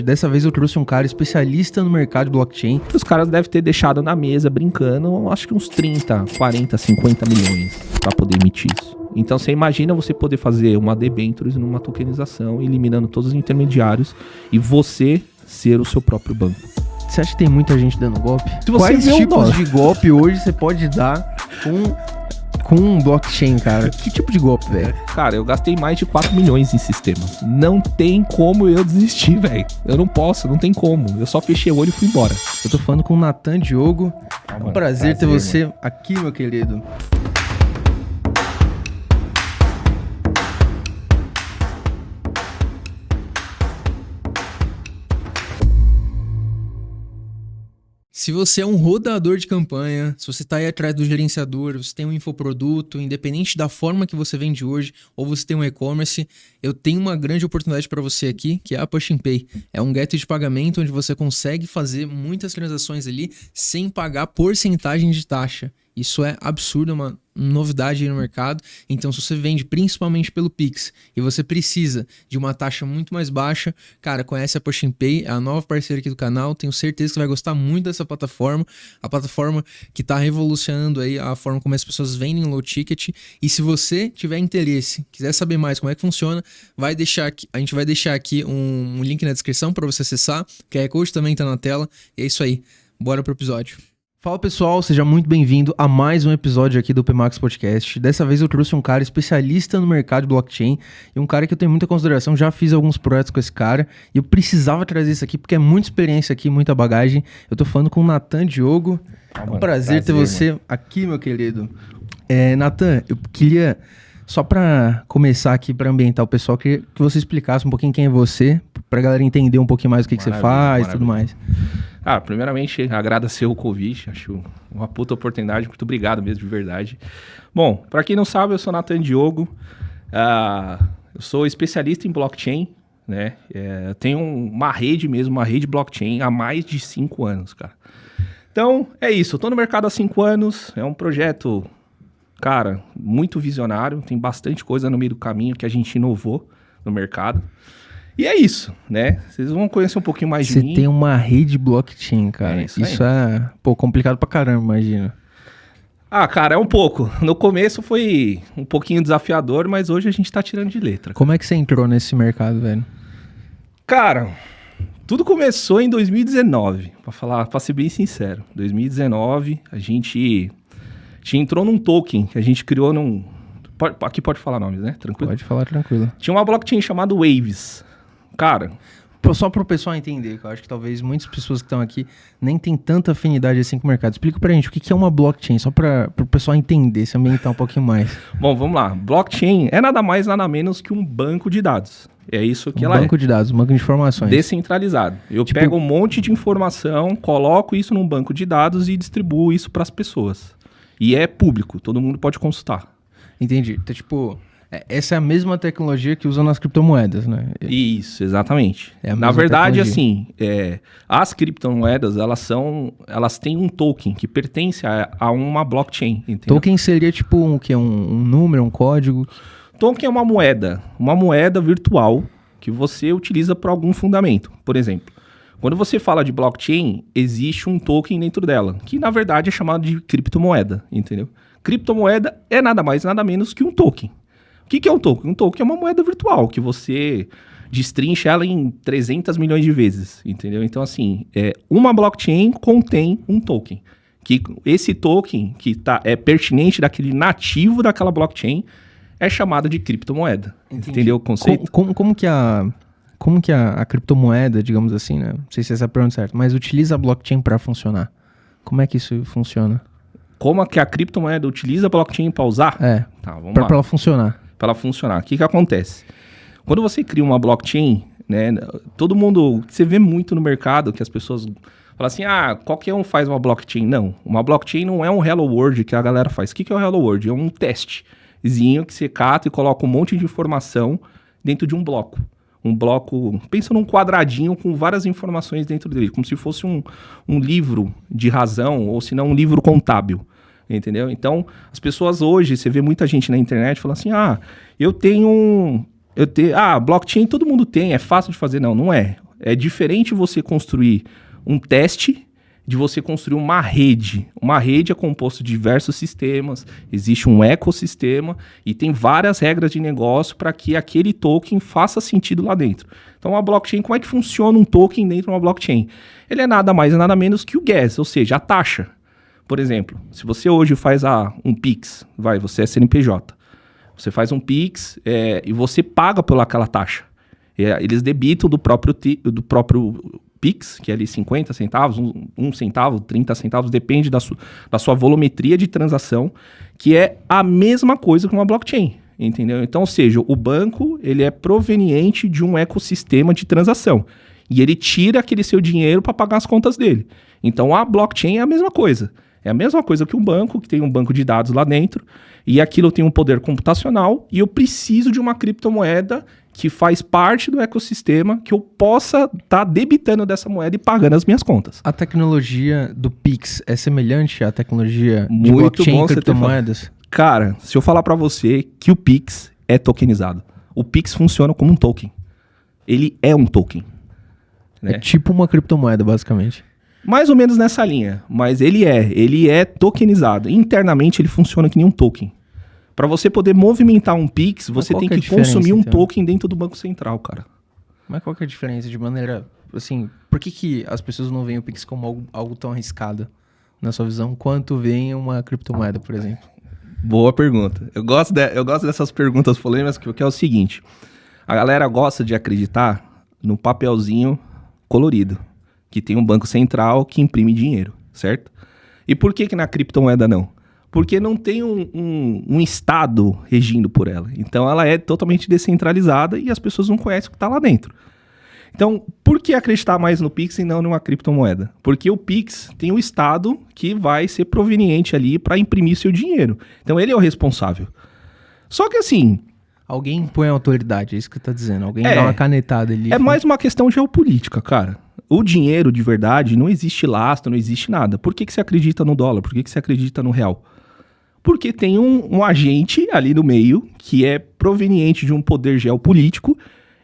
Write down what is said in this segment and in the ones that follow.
Dessa vez eu trouxe um cara especialista no mercado de blockchain. Os caras devem ter deixado na mesa brincando, acho que uns 30, 40, 50 milhões para poder emitir isso. Então você imagina você poder fazer uma debêntures numa tokenização, eliminando todos os intermediários e você ser o seu próprio banco. Você acha que tem muita gente dando golpe? Se você Quais vê tipos de golpe hoje você pode dar com um blockchain, cara? Que tipo de golpe, velho? Cara, eu gastei mais de 4 milhões em sistemas. Não tem como eu desistir, velho. Eu não posso, não tem como. Eu só fechei o olho e fui embora. Eu tô falando com o Nathan Diogo. É um prazer ter você aqui, meu querido. Se você é um rodador de campanha, se você está aí atrás do gerenciador, você tem um infoproduto, independente da forma que você vende hoje, ou você tem um e-commerce, eu tenho uma grande oportunidade para você aqui, que é a Push and Pay. É um gateway de pagamento onde você consegue fazer muitas transações ali sem pagar porcentagem de taxa. Isso é absurdo, é uma novidade aí no mercado. Então, se você vende principalmente pelo Pix e você precisa de uma taxa muito mais baixa, cara, conhece a Push and Pay, é a nova parceira aqui do canal. Tenho certeza que você vai gostar muito dessa plataforma. A plataforma que está revolucionando aí a forma como as pessoas vendem low ticket. E se você tiver interesse, quiser saber mais como é que funciona, a gente vai deixar aqui um link na descrição para você acessar. O QR Code também está na tela. E é isso aí. Bora pro episódio. Fala pessoal, seja muito bem-vindo a mais um episódio aqui do PMax Podcast. Dessa vez eu trouxe um cara especialista no mercado de blockchain e um cara que eu tenho muita consideração, já fiz alguns projetos com esse cara e eu precisava trazer isso aqui porque é muita experiência aqui, muita bagagem. Eu tô falando com o Nathan Diogo. É um prazer ter você aqui, meu querido. Nathan, eu queria, só para começar aqui, para ambientar o pessoal, que você explicasse um pouquinho quem é você, pra galera entender um pouquinho mais o que você faz e tudo mais. Primeiramente, agradecer o convite, acho uma puta oportunidade, muito obrigado mesmo, de verdade. Bom, para quem não sabe, eu sou Nathan Diogo, eu sou especialista em blockchain, né? Tenho uma rede blockchain há mais de 5 anos, cara. Então, é isso, eu tô no mercado há 5 anos, é um projeto, cara, muito visionário, tem bastante coisa no meio do caminho que a gente inovou no mercado. E é isso, né? Vocês vão conhecer um pouquinho mais de mim. Você tem uma rede blockchain, cara. Isso é, complicado pra caramba, imagina. Cara, é um pouco. No começo foi um pouquinho desafiador, mas hoje a gente tá tirando de letra. Como é que você entrou nesse mercado, velho? Cara, tudo começou em 2019, pra ser bem sincero. 2019, a gente entrou num token que a gente criou num... Aqui pode falar nomes, né? Tranquilo? Pode falar tranquilo. Tinha uma blockchain chamada Waves. Cara, só para o pessoal entender, que eu acho que talvez muitas pessoas que estão aqui nem tem tanta afinidade assim com o mercado. Explica pra gente o que é uma blockchain, só para o pessoal entender, se ambientar um pouquinho mais. Bom, vamos lá. Blockchain é nada mais, nada menos que um banco de dados. É isso que ela é. Um banco de dados, um banco de informações. Descentralizado. Eu pego um monte de informação, coloco isso num banco de dados e distribuo isso para as pessoas. E é público, todo mundo pode consultar. Entendi. Então, essa é a mesma tecnologia que usa nas criptomoedas, né? Isso, exatamente. Na verdade, assim, as criptomoedas, elas têm um token que pertence a uma blockchain, entendeu? Token seria tipo um número, um código? Token é uma moeda virtual que você utiliza para algum fundamento. Por exemplo, quando você fala de blockchain, existe um token dentro dela, que na verdade é chamado de criptomoeda, entendeu? Criptomoeda é nada mais, nada menos que um token. O que é um token? Um token é uma moeda virtual, que você destrincha ela em 300 milhões de vezes, entendeu? Então, assim, uma blockchain contém um token. Que esse token, que é pertinente daquele nativo daquela blockchain, é chamado de criptomoeda. Entendeu o conceito? Como que a criptomoeda, digamos assim, né? Não sei se essa é a pergunta certa, mas utiliza a blockchain para funcionar? Como é que isso funciona? Como que a criptomoeda utiliza a blockchain para usar? Tá, vamos lá. Para ela funcionar. Para ela funcionar. O que acontece? Quando você cria uma blockchain, né, todo mundo... Você vê muito no mercado que as pessoas falam assim, qualquer um faz uma blockchain. Não, uma blockchain não é um Hello World que a galera faz. O que é o Hello World? É um testezinho que você cata e coloca um monte de informação dentro de um bloco. Um bloco, pensa num quadradinho com várias informações dentro dele, como se fosse um livro de razão, ou se não um livro contábil. Entendeu? Então, as pessoas hoje, você vê muita gente na internet falando assim, blockchain todo mundo tem, é fácil de fazer. Não é. É diferente você construir um teste de você construir uma rede. Uma rede é composta de diversos sistemas, existe um ecossistema e tem várias regras de negócio para que aquele token faça sentido lá dentro. Então, a blockchain, como é que funciona um token dentro de uma blockchain? Ele é nada mais e nada menos que o gas, ou seja, a taxa. Por exemplo, se você hoje faz um Pix, você é CNPJ, você faz um Pix e você paga por aquela taxa. Eles debitam do próprio Pix, que é ali 50 centavos, 1 centavo, 30 centavos, depende da sua volumetria de transação, que é a mesma coisa que uma blockchain, entendeu? Então, ou seja, o banco ele é proveniente de um ecossistema de transação e ele tira aquele seu dinheiro para pagar as contas dele. Então, a blockchain é a mesma coisa. É a mesma coisa que um banco, que tem um banco de dados lá dentro, e aquilo tem um poder computacional, e eu preciso de uma criptomoeda que faz parte do ecossistema que eu possa estar debitando dessa moeda e pagando as minhas contas. A tecnologia do Pix é semelhante à tecnologia de Muito blockchain bom e você ter criptomoedas? Cara, se eu falar para você que o Pix é tokenizado, o Pix funciona como um token. Ele é um token. Né? É tipo uma criptomoeda, basicamente. Mais ou menos nessa linha, mas ele é tokenizado. Internamente ele funciona que nem um token. Para você poder movimentar um Pix, você tem que consumir um token dentro do Banco Central, cara. Mas qual que é a diferença de maneira, assim, por que as pessoas não veem o Pix como algo tão arriscado, na sua visão, quanto veem uma criptomoeda, por exemplo? Boa pergunta. Eu gosto dessas perguntas polêmicas, porque é o seguinte, a galera gosta de acreditar no papelzinho colorido, que tem um banco central que imprime dinheiro, certo? E por que na criptomoeda não? Porque não tem um estado regindo por ela. Então ela é totalmente descentralizada e as pessoas não conhecem o que está lá dentro. Então, por que acreditar mais no Pix e não numa criptomoeda? Porque o Pix tem um estado que vai ser proveniente ali para imprimir seu dinheiro. Então ele é o responsável. Só que assim... Alguém impõe a autoridade, é isso que você está dizendo. Alguém dá uma canetada ali. É mais uma questão geopolítica, cara. O dinheiro de verdade não existe lastro, não existe nada. Por que você acredita no dólar? Por que você acredita no real? Porque tem um agente ali no meio que é proveniente de um poder geopolítico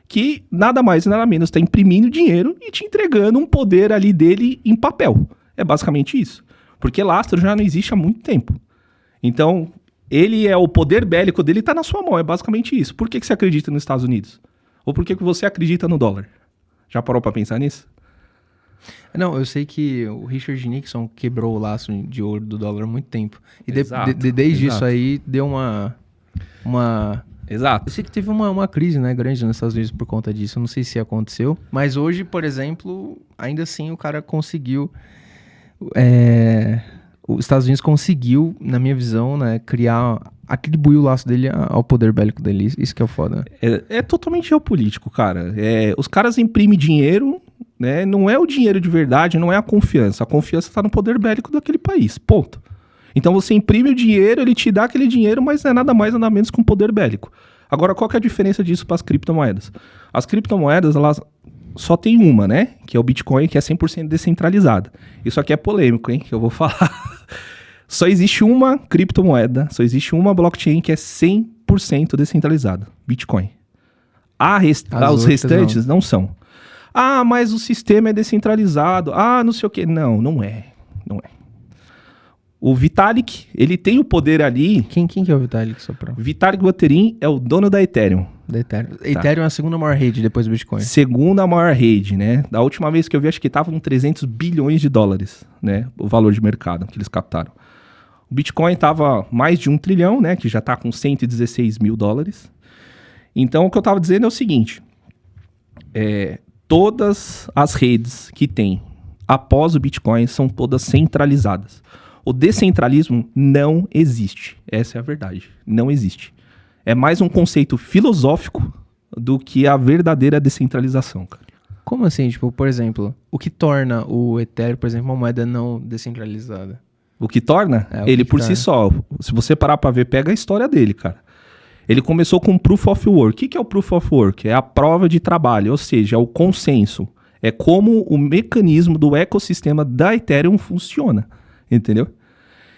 que nada mais e nada menos está imprimindo dinheiro e te entregando um poder ali dele em papel. É basicamente isso. Porque lastro já não existe há muito tempo. Então, ele é o poder bélico dele está na sua mão. É basicamente isso. Por que você acredita nos Estados Unidos? Ou por que você acredita no dólar? Já parou para pensar nisso? Não, eu sei que o Richard Nixon quebrou o laço de ouro do dólar há muito tempo. E desde isso aí deu uma... Exato. Eu sei que teve uma crise, né, grande nos Estados Unidos por conta disso. Eu não sei se aconteceu. Mas hoje, por exemplo, ainda assim o cara conseguiu... Os Estados Unidos conseguiu, na minha visão, né, atribuir o laço dele ao poder bélico dele. Isso que é o foda. É totalmente geopolítico, cara. Os caras imprimem dinheiro... Né? Não é o dinheiro de verdade, não é a confiança. A confiança está no poder bélico daquele país, ponto. Então você imprime o dinheiro, ele te dá aquele dinheiro, mas não é nada mais nada menos que um poder bélico. Agora, qual que é a diferença disso para as criptomoedas? As criptomoedas, elas só tem uma, né? Que é o Bitcoin, que é 100% descentralizada. Isso aqui é polêmico, hein? Que eu vou falar. Só existe uma criptomoeda, só existe uma blockchain que é 100% descentralizada. Bitcoin. Os restantes não são. Ah, mas o sistema é descentralizado. Ah, não sei o quê. Não é. O Vitalik, ele tem o poder ali... Quem que é o Vitalik? Vitalik Buterin é o dono da Ethereum. Ethereum é a segunda maior rede depois do Bitcoin. Segunda maior rede, né? Da última vez que eu vi, acho que estava com 300 bilhões de dólares, né? O valor de mercado que eles captaram. O Bitcoin estava mais de 1 trilhão, né? Que já está com 116 mil dólares. Então, o que eu estava dizendo é o seguinte. Todas as redes que tem após o Bitcoin são todas centralizadas. O descentralismo não existe. Essa é a verdade. Não existe. É mais um conceito filosófico do que a verdadeira descentralização, cara. Como assim? Tipo, por exemplo, o que torna o Ethereum, por exemplo, uma moeda não descentralizada? O que torna? Ele por si só. Se você parar pra ver, pega a história dele, cara. Ele começou com Proof of Work. O que é o Proof of Work? É a prova de trabalho, ou seja, é o consenso. É como o mecanismo do ecossistema da Ethereum funciona, entendeu?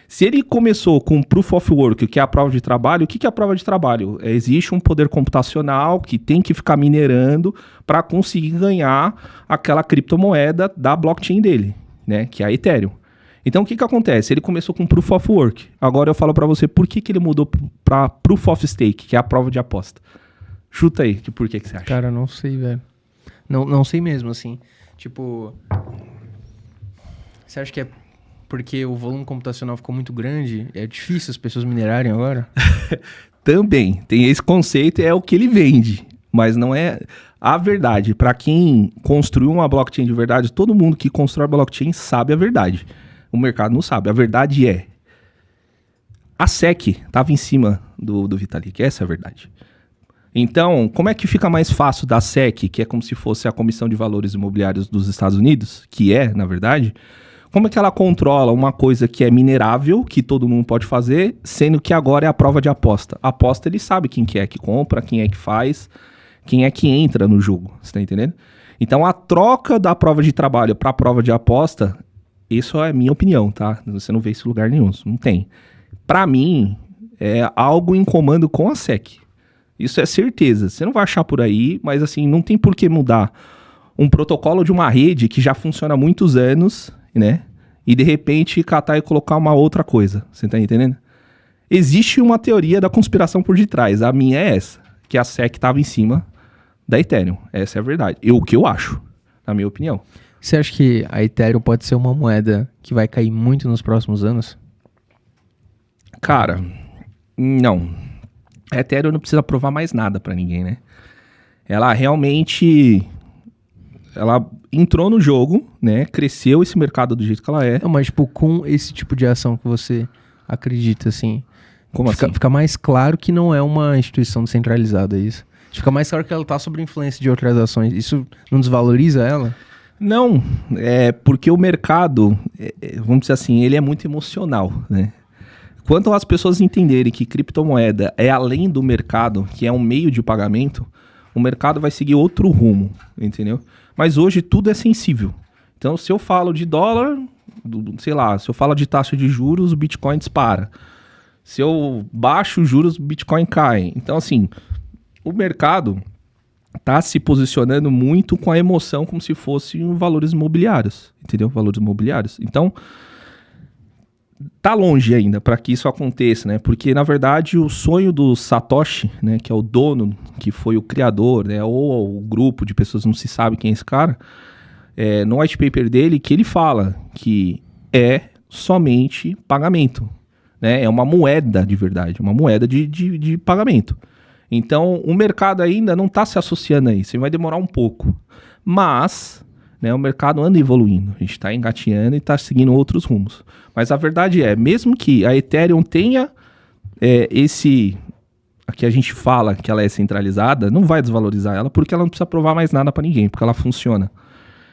Se ele começou com Proof of Work, que é a prova de trabalho, o que é a prova de trabalho? Existe um poder computacional que tem que ficar minerando para conseguir ganhar aquela criptomoeda da blockchain dele, né? Que é a Ethereum. Então, o que acontece? Ele começou com Proof of Work. Agora eu falo para você por que ele mudou para Proof of Stake, que é a prova de aposta. Chuta aí, por que você acha? Cara, não sei, velho. Não sei mesmo, assim. Tipo, você acha que é porque o volume computacional ficou muito grande? É difícil as pessoas minerarem agora? Também, tem esse conceito, é o que ele vende. Mas não é a verdade. Para quem construiu uma blockchain de verdade, todo mundo que constrói blockchain sabe a verdade. O mercado não sabe. A verdade é, a SEC estava em cima do Vitalik. Essa é a verdade. Então, como é que fica mais fácil da SEC, que é como se fosse a Comissão de Valores Imobiliários dos Estados Unidos, que é, na verdade, como é que ela controla uma coisa que é minerável, que todo mundo pode fazer, sendo que agora é a prova de aposta? A aposta, ele sabe quem que é que compra, quem é que faz, quem é que entra no jogo, você tá entendendo? Então, a troca da prova de trabalho para a prova de aposta, isso é a minha opinião, tá? Você não vê isso em lugar nenhum, não tem. Para mim, é algo em comando com a SEC. Isso é certeza. Você não vai achar por aí, mas assim, não tem por que mudar um protocolo de uma rede que já funciona há muitos anos, né? E de repente catar e colocar uma outra coisa. Você tá entendendo? Existe uma teoria da conspiração por detrás. A minha é essa, que a SEC estava em cima da Ethereum. Essa é a verdade. O que eu acho, na minha opinião. Você acha que a Ethereum pode ser uma moeda que vai cair muito nos próximos anos? Cara, não. A Ethereum não precisa provar mais nada pra ninguém, né? Ela realmente... Ela entrou no jogo, né? Cresceu esse mercado do jeito que ela é. Não, mas tipo, com esse tipo de ação que você acredita, assim... Como assim? Fica mais claro que não é uma instituição descentralizada, é isso? Fica mais claro que ela tá sob influência de outras ações. Isso não desvaloriza ela? Não, é porque o mercado, vamos dizer assim, ele é muito emocional, né? Quando as pessoas entenderem que criptomoeda é além do mercado, que é um meio de pagamento, o mercado vai seguir outro rumo, entendeu? Mas hoje tudo é sensível. Então, se eu falo de dólar, sei lá, se eu falo de taxa de juros, o Bitcoin dispara. Se eu baixo os juros, o Bitcoin cai. Então, assim, o mercado tá se posicionando muito com a emoção como se fossem valores imobiliários, entendeu? Valores imobiliários. Então, tá longe ainda para que isso aconteça, né? Porque, na verdade, o sonho do Satoshi, né, que é o dono, que foi o criador, né, ou o grupo de pessoas, não se sabe quem é esse cara, no white paper dele, que ele fala que é somente pagamento, né? É uma moeda de verdade, uma moeda de pagamento. Então, o mercado ainda não está se associando a isso, vai demorar um pouco. Mas, né, o mercado anda evoluindo, a gente está engateando e está seguindo outros rumos. Mas a verdade é, mesmo que a Ethereum tenha aqui a gente fala que ela é centralizada, não vai desvalorizar ela, porque ela não precisa provar mais nada para ninguém, porque ela funciona.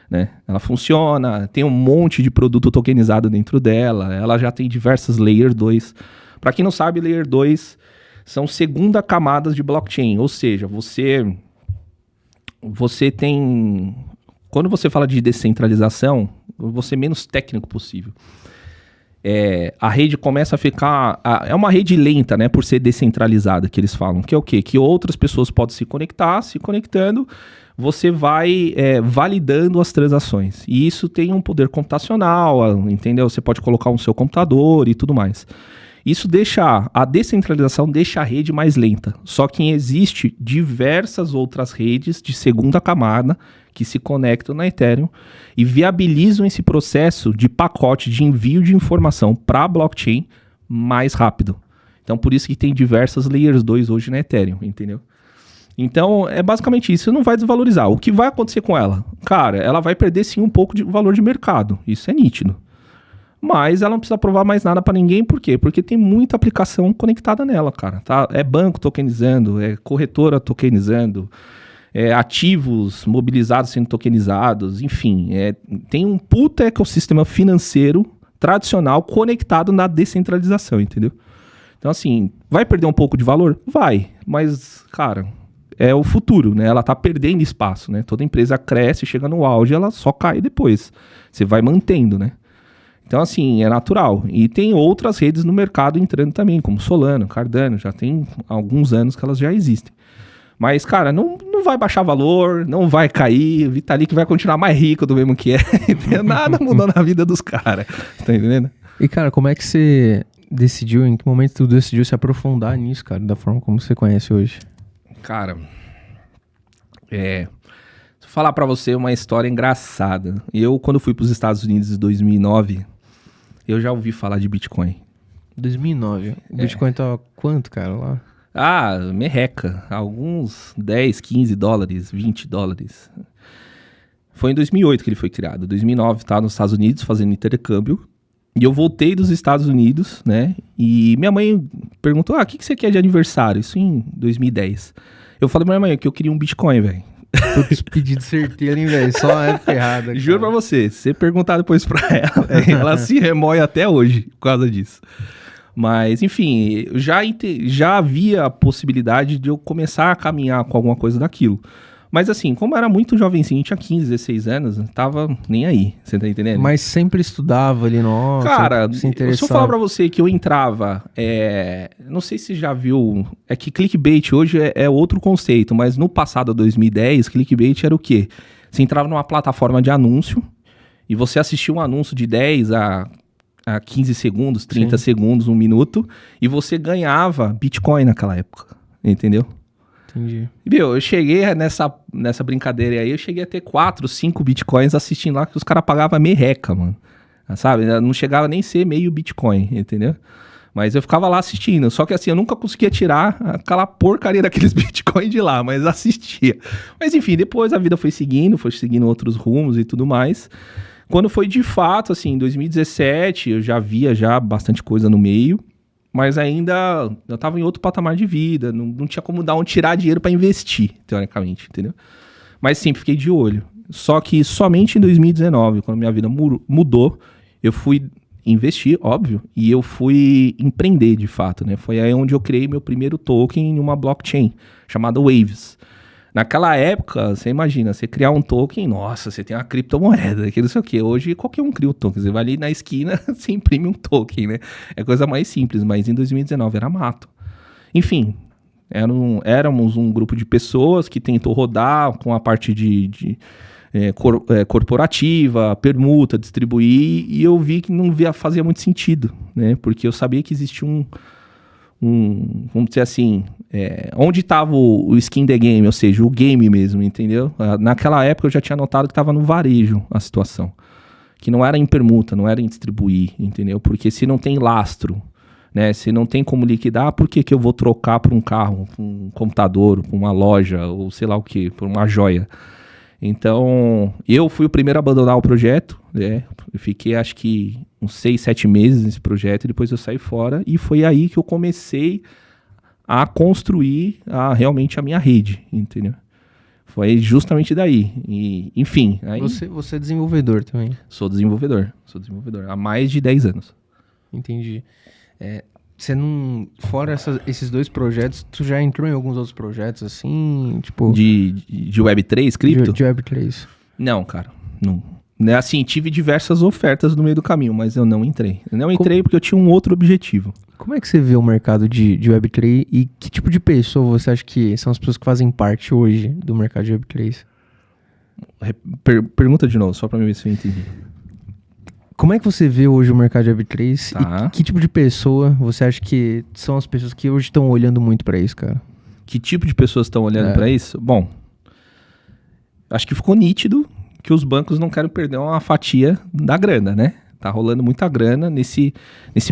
Né? Ela funciona, tem um monte de produto tokenizado dentro dela, ela já tem diversas Layer 2. Para quem não sabe, Layer 2... são segunda camadas de blockchain, ou seja, você tem... Quando você fala de descentralização, você é menos técnico possível. A rede começa a ficar... é uma rede lenta, né, por ser descentralizada, que eles falam. Que é o quê? Que outras pessoas podem se conectar, se conectando, você vai validando as transações. E isso tem um poder computacional, entendeu? Você pode colocar no seu computador e tudo mais. Isso a descentralização deixa a rede mais lenta. Só que existe diversas outras redes de segunda camada que se conectam na Ethereum e viabilizam esse processo de pacote de envio de informação para a blockchain mais rápido. Então, por isso que tem diversas Layers 2 hoje na Ethereum, entendeu? Então, é basicamente isso. Não vai desvalorizar. O que vai acontecer com ela? Cara, ela vai perder sim um pouco de valor de mercado. Isso é nítido. Mas ela não precisa provar mais nada para ninguém, por quê? Porque tem muita aplicação conectada nela, cara. Tá? É banco tokenizando, é corretora tokenizando, ativos mobilizados sendo tokenizados, enfim. Tem um puta ecossistema financeiro tradicional conectado na descentralização, entendeu? Então, assim, vai perder um pouco de valor? Vai, mas, cara, é o futuro, né? Ela tá perdendo espaço, né? Toda empresa cresce, chega no auge, ela só cai depois. Você vai mantendo, né? Então, assim, é natural. E tem outras redes no mercado entrando também, como Solana, Cardano, já tem alguns anos que elas já existem. Mas, cara, não vai baixar valor, não vai cair, o Vitalik vai continuar mais rico do mesmo que é. Nada mudou na vida dos caras, tá entendendo? E, cara, como é que você decidiu, em que momento tu decidiu se aprofundar nisso, cara, da forma como você conhece hoje? Cara, vou falar pra você uma história engraçada. Eu, quando fui pros Estados Unidos em 2009, eu já ouvi falar de Bitcoin. 2009. O Bitcoin tá quanto, cara, lá? Ah, merreca. Alguns 10, 15 dólares, 20 dólares. Foi em 2008 que ele foi criado. Em 2009, estava nos Estados Unidos fazendo intercâmbio. E eu voltei dos Estados Unidos, né? E minha mãe perguntou, o que você quer de aniversário? Isso em 2010. Eu falei pra minha mãe que eu queria um Bitcoin, velho. Putz, pedido certeiro, hein, velho? Só é errada. Juro pra você, se você perguntar depois pra ela, ela se remói até hoje por causa disso. Mas, enfim, já havia a possibilidade de eu começar a caminhar com alguma coisa daquilo. Mas, assim, como eu era muito jovenzinho, tinha 15, 16 anos, não tava nem aí, você tá entendendo? Mas sempre estudava ali, nossa, cara, se interessava. se eu falar pra você que eu entrava, não sei se já viu, é que clickbait hoje é outro conceito, mas no passado, 2010, clickbait era o quê? Você entrava numa plataforma de anúncio e você assistia um anúncio de 10 a 15 segundos, 30 segundos, 1 minuto, e você ganhava Bitcoin naquela época, entendeu? Entendi. Meu, eu cheguei nessa brincadeira aí, eu cheguei a ter 4, 5 Bitcoins assistindo lá, que os caras pagavam merreca, mano. Sabe? Não chegava nem a ser meio Bitcoin, entendeu? Mas eu ficava lá assistindo. Só que assim, eu nunca conseguia tirar aquela porcaria daqueles Bitcoins de lá, mas assistia. Mas enfim, depois a vida foi seguindo outros rumos e tudo mais. Quando foi de fato, assim, em 2017, eu já via bastante coisa no meio. Mas ainda eu tava em outro patamar de vida, não tinha como tirar dinheiro para investir, teoricamente, entendeu? Mas sempre fiquei de olho. Só que somente em 2019, quando minha vida mudou, eu fui investir, óbvio, e eu fui empreender de fato, né? Foi aí onde eu criei meu primeiro token em uma blockchain, chamada Waves. Naquela época, você imagina, você criar um token, nossa, você tem uma criptomoeda, que não sei o quê. Hoje qualquer um cria um token, você vai ali na esquina, você imprime um token, né? É coisa mais simples, mas em 2019 era mato. Enfim, éramos um grupo de pessoas que tentou rodar com a parte corporativa, permuta, distribuir, e eu vi que não fazia muito sentido, né? Porque eu sabia que existia vamos dizer assim, onde estava o skin the game, ou seja, o game mesmo, entendeu? Naquela época eu já tinha notado que estava no varejo a situação, que não era em permuta, não era em distribuir, entendeu? Porque se não tem lastro, né, se não tem como liquidar, por que eu vou trocar por um carro, por um computador, por uma loja, ou sei lá o que, por uma joia? Então, eu fui o primeiro a abandonar o projeto, né? Eu fiquei acho que uns 6, 7 meses nesse projeto e depois eu saí fora e foi aí que eu comecei a construir realmente a minha rede, entendeu? Foi justamente daí. E, enfim. Aí Você é desenvolvedor também? Sou desenvolvedor há mais de 10 anos. Entendi. Você não... Fora esses 2 projetos, tu já entrou em alguns outros projetos, assim, tipo... De Web3, cripto? De Web3. Não, cara, não. Assim, tive diversas ofertas no meio do caminho, mas eu não entrei. Eu não entrei porque eu tinha um outro objetivo. Como é que você vê o mercado de Web3 e que tipo de pessoa você acha que são as pessoas que fazem parte hoje do mercado de Web3? Pergunta de novo, só pra ver se eu entendi. Como é que você vê hoje o mercado de Web3 Tá. e que tipo de pessoa você acha que são as pessoas que hoje estão olhando muito pra isso, cara? Que tipo de pessoas estão olhando pra isso? Bom, acho que ficou nítido que os bancos não querem perder uma fatia da grana, né? Tá rolando muita grana nesse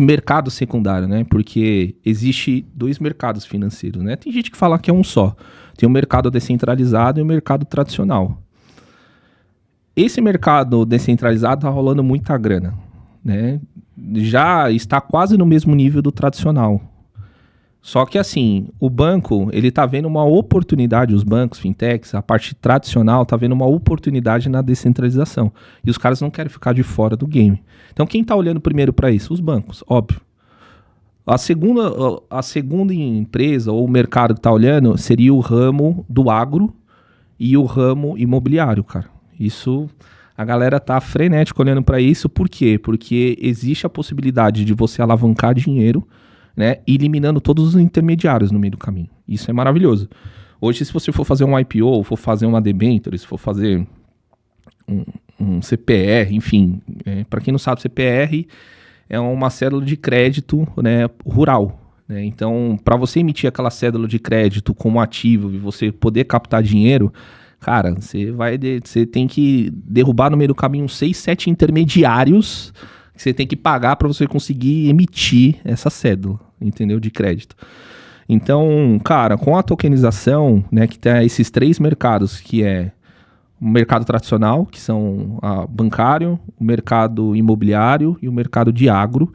mercado secundário, né? Porque existe 2 mercados financeiros, né? Tem gente que fala que é um só. Tem o mercado descentralizado e o mercado tradicional. Esse mercado descentralizado tá rolando muita grana, né? Já está quase no mesmo nível do tradicional. Só que assim, o banco, ele tá vendo uma oportunidade, os bancos, fintechs, a parte tradicional tá vendo uma oportunidade na descentralização. E os caras não querem ficar de fora do game. Então quem tá olhando primeiro para isso? Os bancos, óbvio. A segunda empresa ou mercado que tá olhando seria o ramo do agro e o ramo imobiliário, cara. Isso, A galera tá frenética olhando para isso, por quê? Porque existe a possibilidade de você alavancar dinheiro, né, eliminando todos os intermediários no meio do caminho. Isso é maravilhoso. Hoje, se você for fazer um IPO, for fazer uma debenture, se for fazer um CPR, enfim, para quem não sabe, CPR é uma cédula de crédito, né, rural. Né? Então, para você emitir aquela cédula de crédito como ativo e você poder captar dinheiro, cara, você tem que derrubar no meio do caminho 6, 7 intermediários que você tem que pagar para você conseguir emitir essa cédula, entendeu? De crédito. Então, cara, com a tokenização, né, que tem esses 3 mercados, que é o mercado tradicional, que são o bancário, o mercado imobiliário e o mercado de agro,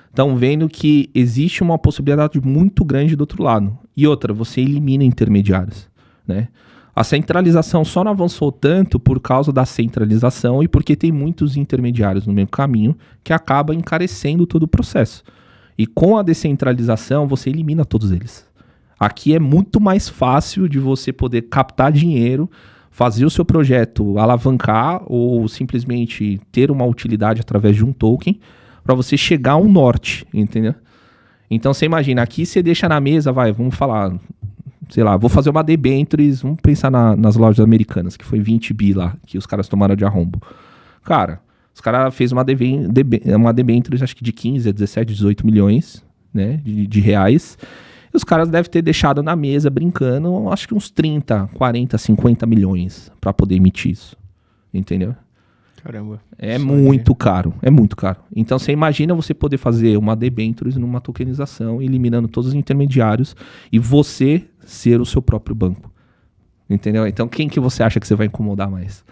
estão vendo que existe uma possibilidade muito grande do outro lado. E outra, você elimina intermediários, né? A centralização só não avançou tanto por causa da centralização e porque tem muitos intermediários no meio caminho que acaba encarecendo todo o processo. E com a descentralização, você elimina todos eles. Aqui é muito mais fácil de você poder captar dinheiro, fazer o seu projeto alavancar ou simplesmente ter uma utilidade através de um token para você chegar a um norte, entendeu? Então você imagina, aqui você deixa na mesa, vamos falar, sei lá, vou fazer uma debentures, vamos pensar nas lojas americanas, que foi 20 bi lá, que os caras tomaram de arrombo. Cara, os caras fez uma debentures, acho que de 15 a 17, 18 milhões, né, de reais. E os caras devem ter deixado na mesa, brincando, acho que uns 30, 40, 50 milhões para poder emitir isso. Entendeu? Caramba. É muito caro, é muito caro. Então você imagina você poder fazer uma debentures numa tokenização, eliminando todos os intermediários e você ser o seu próprio banco. Entendeu? Então quem que você acha que você vai incomodar mais?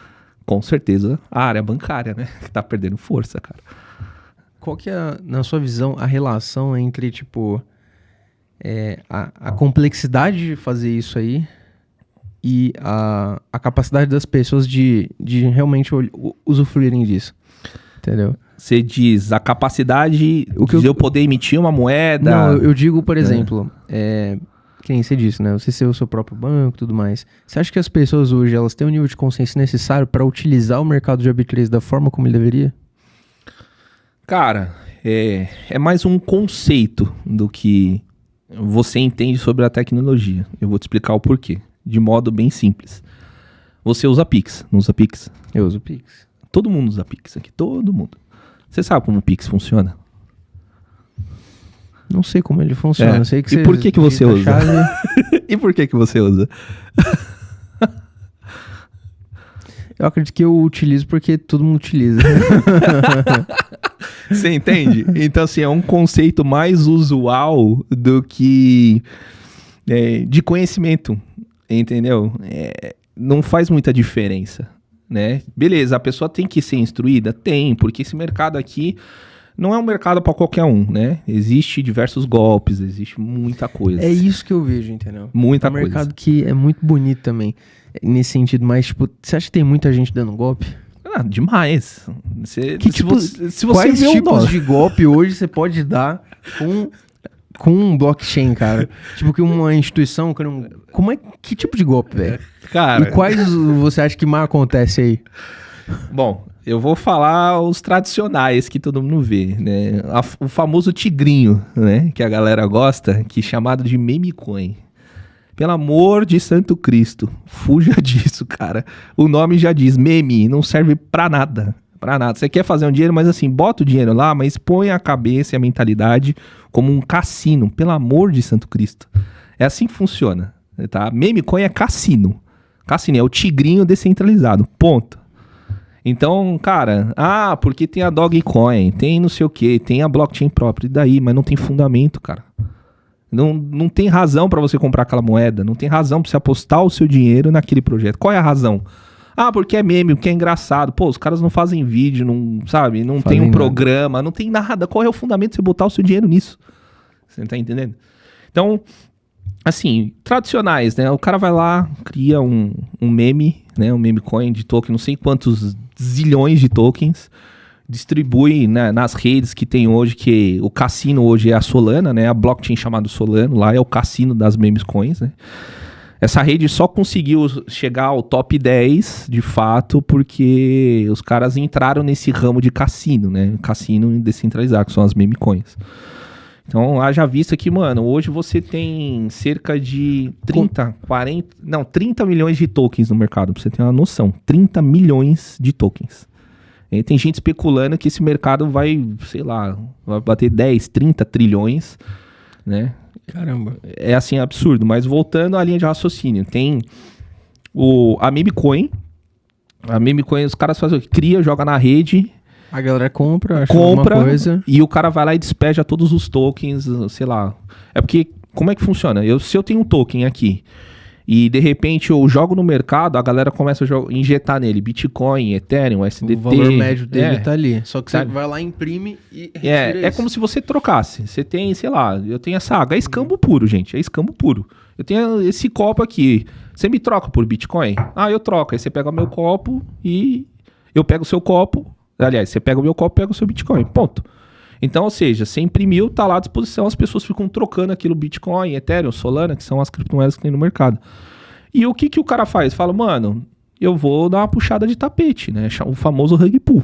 Com certeza a área bancária, né? Que tá perdendo força, cara. Qual que é, na sua visão, a relação entre, tipo, a complexidade de fazer isso aí e a capacidade das pessoas de realmente usufruírem disso? Entendeu? Você diz a capacidade de eu poder emitir uma moeda... Não, eu digo, por exemplo, que nem você disse, né? Você ser o seu próprio banco e tudo mais. Você acha que as pessoas hoje, elas têm o nível de consciência necessário para utilizar o mercado de Web3 da forma como ele deveria? Cara, é mais um conceito do que você entende sobre a tecnologia. Eu vou te explicar o porquê, de modo bem simples. Você usa Pix, não usa Pix? Eu uso Pix. Todo mundo usa Pix aqui, todo mundo. Você sabe como o Pix funciona? Não sei como ele funciona. Sei que e por que você usa? E por que você usa? Eu acredito que eu utilizo porque todo mundo utiliza. Você entende? Então, assim, é um conceito mais usual do que de conhecimento, entendeu? Não faz muita diferença, né? Beleza, a pessoa tem que ser instruída? Tem, porque esse mercado aqui não é um mercado para qualquer um, né? Existe diversos golpes, existe muita coisa. É isso que eu vejo, entendeu? Muita coisa. É um mercado que é muito bonito também, nesse sentido, mas, tipo, você acha que tem muita gente dando golpe? Ah, demais. Se você quais vê tipos de golpe hoje você pode dar com um blockchain, cara? Tipo, que uma instituição... Que tipo de golpe, velho? Cara... E quais você acha que mais acontece aí? Bom, eu vou falar os tradicionais que todo mundo vê, né? O famoso tigrinho, né? Que a galera gosta, que é chamado de meme coin. Pelo amor de Santo Cristo, fuja disso, cara. O nome já diz, meme, não serve pra nada. Pra nada. Você quer fazer um dinheiro, mas assim, bota o dinheiro lá, mas põe a cabeça e a mentalidade como um cassino. Pelo amor de Santo Cristo. É assim que funciona, tá? Meme coin é cassino. Cassino é o tigrinho descentralizado, ponto. Então, cara, porque tem a Dogecoin, tem não sei o que, tem a blockchain própria, e daí? Mas não tem fundamento, cara. Não tem razão para você comprar aquela moeda, não tem razão para você apostar o seu dinheiro naquele projeto. Qual é a razão? Porque é meme, porque é engraçado. Pô, os caras não fazem vídeo, não, sabe? Não tem um programa, não tem nada. Qual é o fundamento de você botar o seu dinheiro nisso? Você tá entendendo? Então, assim, tradicionais, né? O cara vai lá, cria um meme, né? Um meme coin de token, não sei quantos zilhões de tokens, distribui, né, nas redes que tem hoje, que o cassino hoje é a Solana, né? A blockchain chamada Solano, lá é o cassino das memes coins, né? Essa rede só conseguiu chegar ao top 10, de fato, porque os caras entraram nesse ramo de cassino, né? Cassino descentralizado, que são as meme coins. Então, haja vista que, mano, hoje você tem cerca de 30 milhões de tokens no mercado, pra você ter uma noção. 30 milhões de tokens. E tem gente especulando que esse mercado vai, sei lá, vai bater 10, 30 trilhões, né? Caramba. É assim, absurdo. Mas voltando à linha de raciocínio, tem a meme coin. A meme coin, os caras fazem o quê? Cria, joga na rede... A galera compra, acha alguma coisa. E o cara vai lá e despeja todos os tokens, sei lá. É porque, como é que funciona? Se eu tenho um token aqui e de repente eu jogo no mercado, a galera começa a injetar nele Bitcoin, Ethereum, SDT. O valor médio dele tá ali. Só que você vai lá, imprime e retira É como se você trocasse. Você tem, sei lá, eu tenho essa água. É escambo puro, gente. É escambo puro. Eu tenho esse copo aqui. Você me troca por Bitcoin? Ah, eu troco. Aí você pega o meu copo e eu pego o seu copo. Aliás, você pega o meu copo e pega o seu Bitcoin, ponto. Então, ou seja, você imprimiu, tá lá à disposição, as pessoas ficam trocando aquilo Bitcoin, Ethereum, Solana, que são as criptomoedas que tem no mercado. E o que o cara faz? Fala, mano, eu vou dar uma puxada de tapete, né? O famoso rug pull.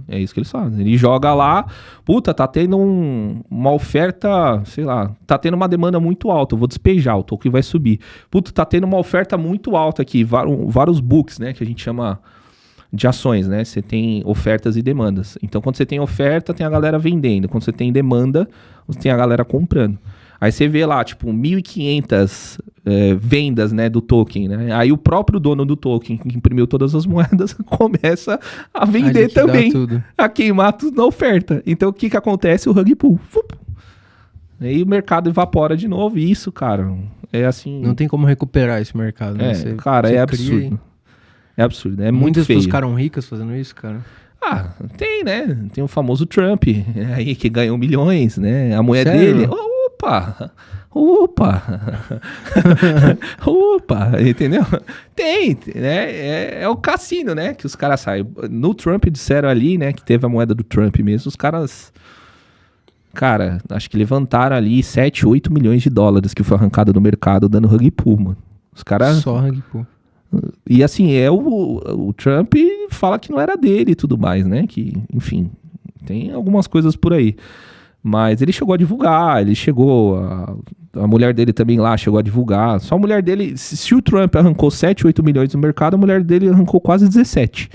É isso que eles fazem. Ele joga lá, puta, tá tendo uma oferta, sei lá, tá tendo uma demanda muito alta, eu vou despejar, o token vai subir. Puta, tá tendo uma oferta muito alta aqui, vários books, né, que a gente chama... de ações, né? Você tem ofertas e demandas. Então, quando você tem oferta, tem a galera vendendo. Quando você tem demanda, você tem a galera comprando. Aí você vê lá, tipo, 1.500 vendas, né, do token, né? Aí o próprio dono do token, que imprimiu todas as moedas, começa a vender também. Tudo. A queimar tudo na oferta. Então, o que acontece? O rug pull. Aí o mercado evapora de novo. E isso, cara, é assim... Não tem como recuperar esse mercado, né? É absurdo. É absurdo, é muito feio. Muitas ficaram ricas fazendo isso, cara. Ah, tem, né? Tem o famoso Trump, aí que ganhou milhões, né? A mulher Sério? dele... Opa! Entendeu? Tem, né? É o cassino, né? Que os caras saem. No Trump disseram ali, né? Que teve a moeda do Trump mesmo. Os caras... Cara, acho que levantaram ali 7, 8 milhões de dólares que foi arrancado do mercado dando rug pull, mano. Os caras... Só rug pull. E assim, o Trump fala que não era dele e tudo mais, né? Que, enfim, tem algumas coisas por aí. Mas ele chegou a divulgar, a mulher dele também lá chegou a divulgar. Só a mulher dele, se o Trump arrancou 7, 8 milhões no mercado, a mulher dele arrancou quase 17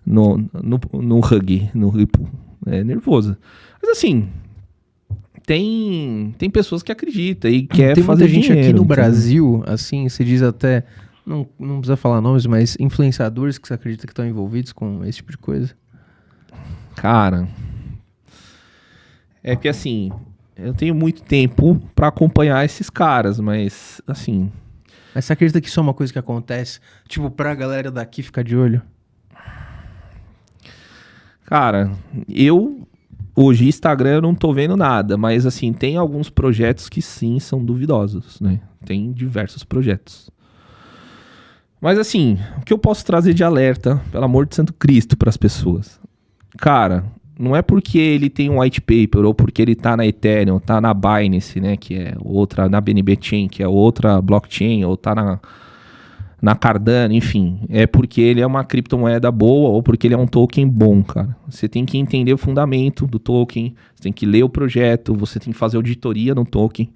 no rug pull. É nervoso. Mas assim, tem pessoas que acreditam e quer tem fazer muita gente dinheiro, aqui no então... Brasil, assim, se diz até... Não precisa falar nomes, mas influenciadores que você acredita que estão envolvidos com esse tipo de coisa? Cara, é que assim, eu tenho muito tempo pra acompanhar esses caras, mas assim... Mas você acredita que isso é uma coisa que acontece? Tipo, pra galera daqui ficar de olho? Cara, hoje, Instagram, eu não tô vendo nada, mas assim, tem alguns projetos que sim, são duvidosos, né? Tem diversos projetos. Mas assim, o que eu posso trazer de alerta, pelo amor de Santo Cristo, para as pessoas? Cara, não é porque ele tem um white paper, ou porque ele tá na Ethereum, tá na Binance, né, que é outra, na BNB Chain, que é outra blockchain, ou tá na Cardano, enfim. É porque ele é uma criptomoeda boa, ou porque ele é um token bom, cara. Você tem que entender o fundamento do token, você tem que ler o projeto, você tem que fazer auditoria no token.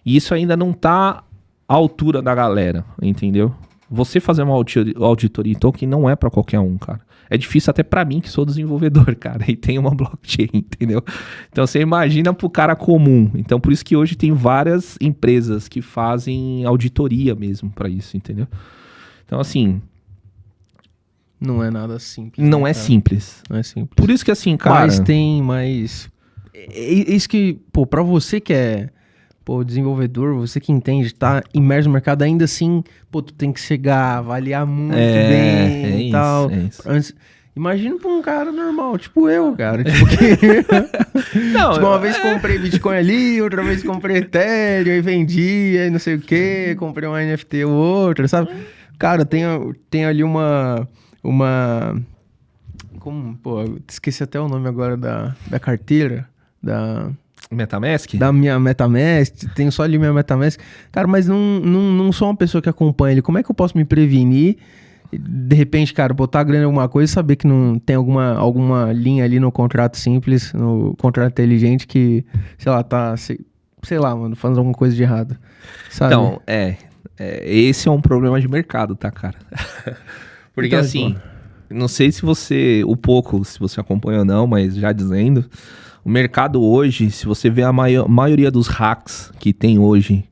E isso ainda não tá à altura da galera, entendeu? Você fazer uma auditoria em token não é pra qualquer um, cara. É difícil até pra mim, que sou desenvolvedor, cara, e tenho uma blockchain, entendeu? Então você imagina pro cara comum. Então por isso que hoje tem várias empresas que fazem auditoria mesmo pra isso, entendeu? Então assim... Não é nada simples. Não né, é cara? simples. Não é simples. Por isso que assim, cara... Mas tem mais... É isso que, pô, pra você que é... Pô, desenvolvedor, você que entende, tá imerso no mercado, ainda assim, pô, tu tem que chegar, avaliar muito bem e tal. É isso. Antes, imagina pra um cara normal, tipo eu, cara. Tipo, que... Não, tipo, uma vez comprei Bitcoin ali, outra vez comprei Ethereum e vendi, aí não sei o que, comprei um NFT ou outra, sabe? Cara, tem ali uma... Como, pô, esqueci até o nome agora da carteira, MetaMask? Da minha MetaMask, tenho só ali minha MetaMask. Cara, mas não sou uma pessoa que acompanha ele. Como é que eu posso me prevenir? De repente, cara, botar grana em alguma coisa e saber que não tem alguma linha ali no contrato simples, no contrato inteligente que, sei lá, tá, sei lá, mano, fazendo alguma coisa de errado. Sabe? Então, esse é um problema de mercado, tá, cara? Porque Então, assim, não sei se você acompanha ou não, mas já dizendo, o mercado hoje, se você vê a maioria dos hacks que tem hoje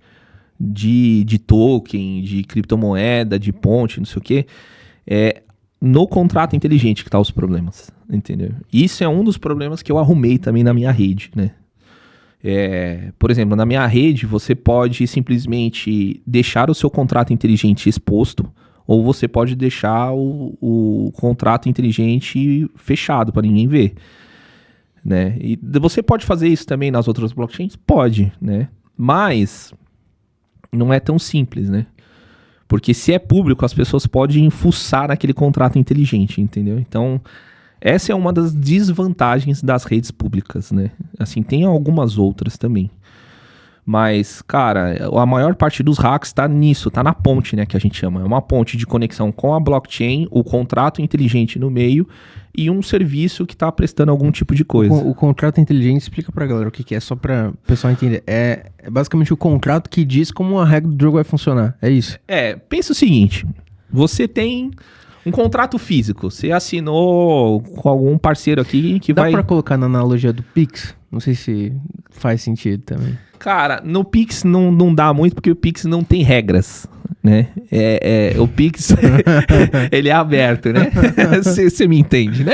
de token, de criptomoeda, de ponte, não sei o quê, é no contrato inteligente que tá os problemas, entendeu? Isso é um dos problemas que eu arrumei também na minha rede, né? Por exemplo, na minha rede, você pode simplesmente deixar o seu contrato inteligente exposto, ou você pode deixar o contrato inteligente fechado para ninguém ver, né? E você pode fazer isso também nas outras blockchains? Pode, né? Mas não é tão simples, né? Porque se é público, as pessoas podem fuçar naquele contrato inteligente, entendeu? Então, essa é uma das desvantagens das redes públicas, né? Assim, tem algumas outras também. Mas, cara, a maior parte dos hacks tá nisso, tá na ponte, né, que a gente chama. É uma ponte de conexão com a blockchain, o contrato inteligente no meio e um serviço que tá prestando algum tipo de coisa. O contrato inteligente, explica pra galera o que é, só pra o pessoal entender. É basicamente o contrato que diz como a regra do jogo vai funcionar, é isso? Pensa o seguinte, você tem um contrato físico, você assinou com algum parceiro aqui que vai... Dá pra colocar na analogia do Pix? Não sei se faz sentido também. Cara, no Pix não dá muito, porque o Pix não tem regras, né? O Pix, ele é aberto, né? Você me entende, né?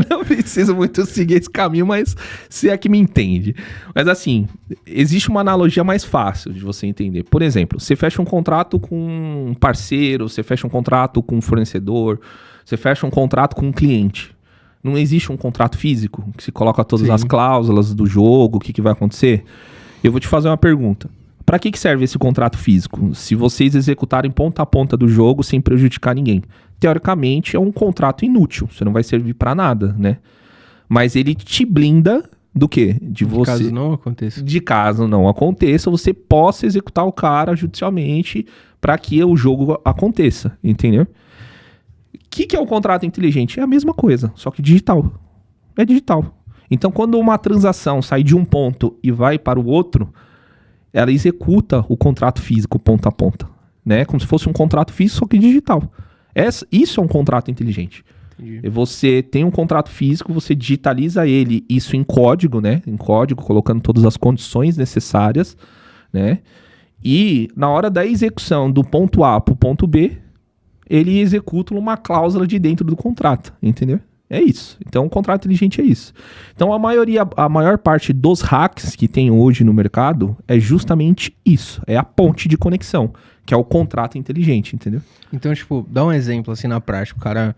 Não preciso muito seguir esse caminho, mas você é que me entende. Mas assim, existe uma analogia mais fácil de você entender. Por exemplo, você fecha um contrato com um parceiro, você fecha um contrato com um fornecedor, você fecha um contrato com um cliente. Não existe um contrato físico que se coloca todas as cláusulas do jogo, o que vai acontecer? Eu vou te fazer uma pergunta. Para que serve esse contrato físico? Se vocês executarem ponta a ponta do jogo sem prejudicar ninguém. Teoricamente, é um contrato inútil. Você não vai servir para nada, né? Mas ele te blinda do quê? De caso não aconteça. De caso não aconteça, você possa executar o cara judicialmente para que o jogo aconteça, entendeu? O que é o contrato inteligente? É a mesma coisa, só que digital. É digital. Então, quando uma transação sai de um ponto e vai para o outro, ela executa o contrato físico ponta a ponta, né? Como se fosse um contrato físico, só que digital. Isso é um contrato inteligente. Entendi. Você tem um contrato físico, você digitaliza ele, isso em código, né? Em código, colocando todas as condições necessárias, né? E na hora da execução do ponto A para o ponto B, ele executa uma cláusula de dentro do contrato, entendeu? É isso. Então, o contrato inteligente é isso. Então, a maior parte dos hacks que tem hoje no mercado é justamente isso. É a ponte de conexão, que é o contrato inteligente, entendeu? Então, tipo, dá um exemplo assim na prática. O cara,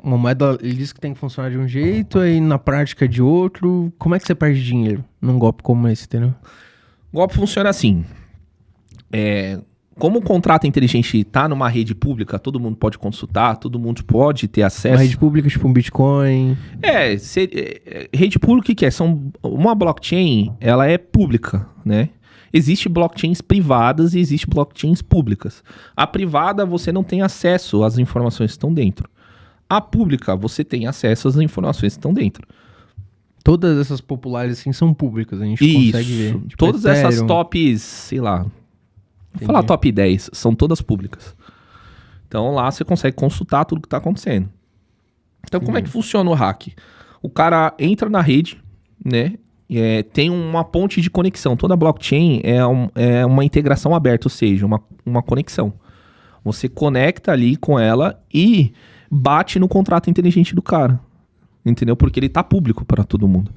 uma moeda, ele diz que tem que funcionar de um jeito, aí na prática de outro. Como é que você perde dinheiro num golpe como esse, entendeu? O golpe funciona assim. Como o contrato inteligente está numa rede pública, todo mundo pode consultar, todo mundo pode ter acesso. Uma rede pública, tipo um Bitcoin. Rede pública o que é? Uma blockchain, ela é pública, né? Existem blockchains privadas e existem blockchains públicas. A privada, você não tem acesso às informações que estão dentro. A pública, você tem acesso às informações que estão dentro. Todas essas populares, assim, são públicas, a gente consegue ver. Tipo, todas essas tops, sei lá... Vou falar top 10, são todas públicas. Então lá você consegue consultar tudo que está acontecendo. Então como é que funciona o hack? O cara entra na rede, né? Tem uma ponte de conexão. Toda blockchain é uma integração aberta, ou seja, uma conexão. Você conecta ali com ela e bate no contrato inteligente do cara. Entendeu? Porque ele está público para todo mundo.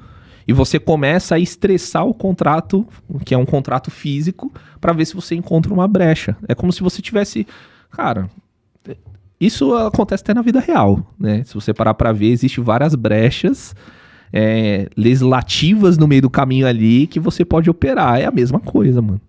E você começa a estressar o contrato, que é um contrato físico, para ver se você encontra uma brecha. É como se você tivesse... Cara, isso acontece até na vida real, né? Se você parar para ver, existem várias brechas legislativas no meio do caminho ali que você pode operar. É a mesma coisa, mano.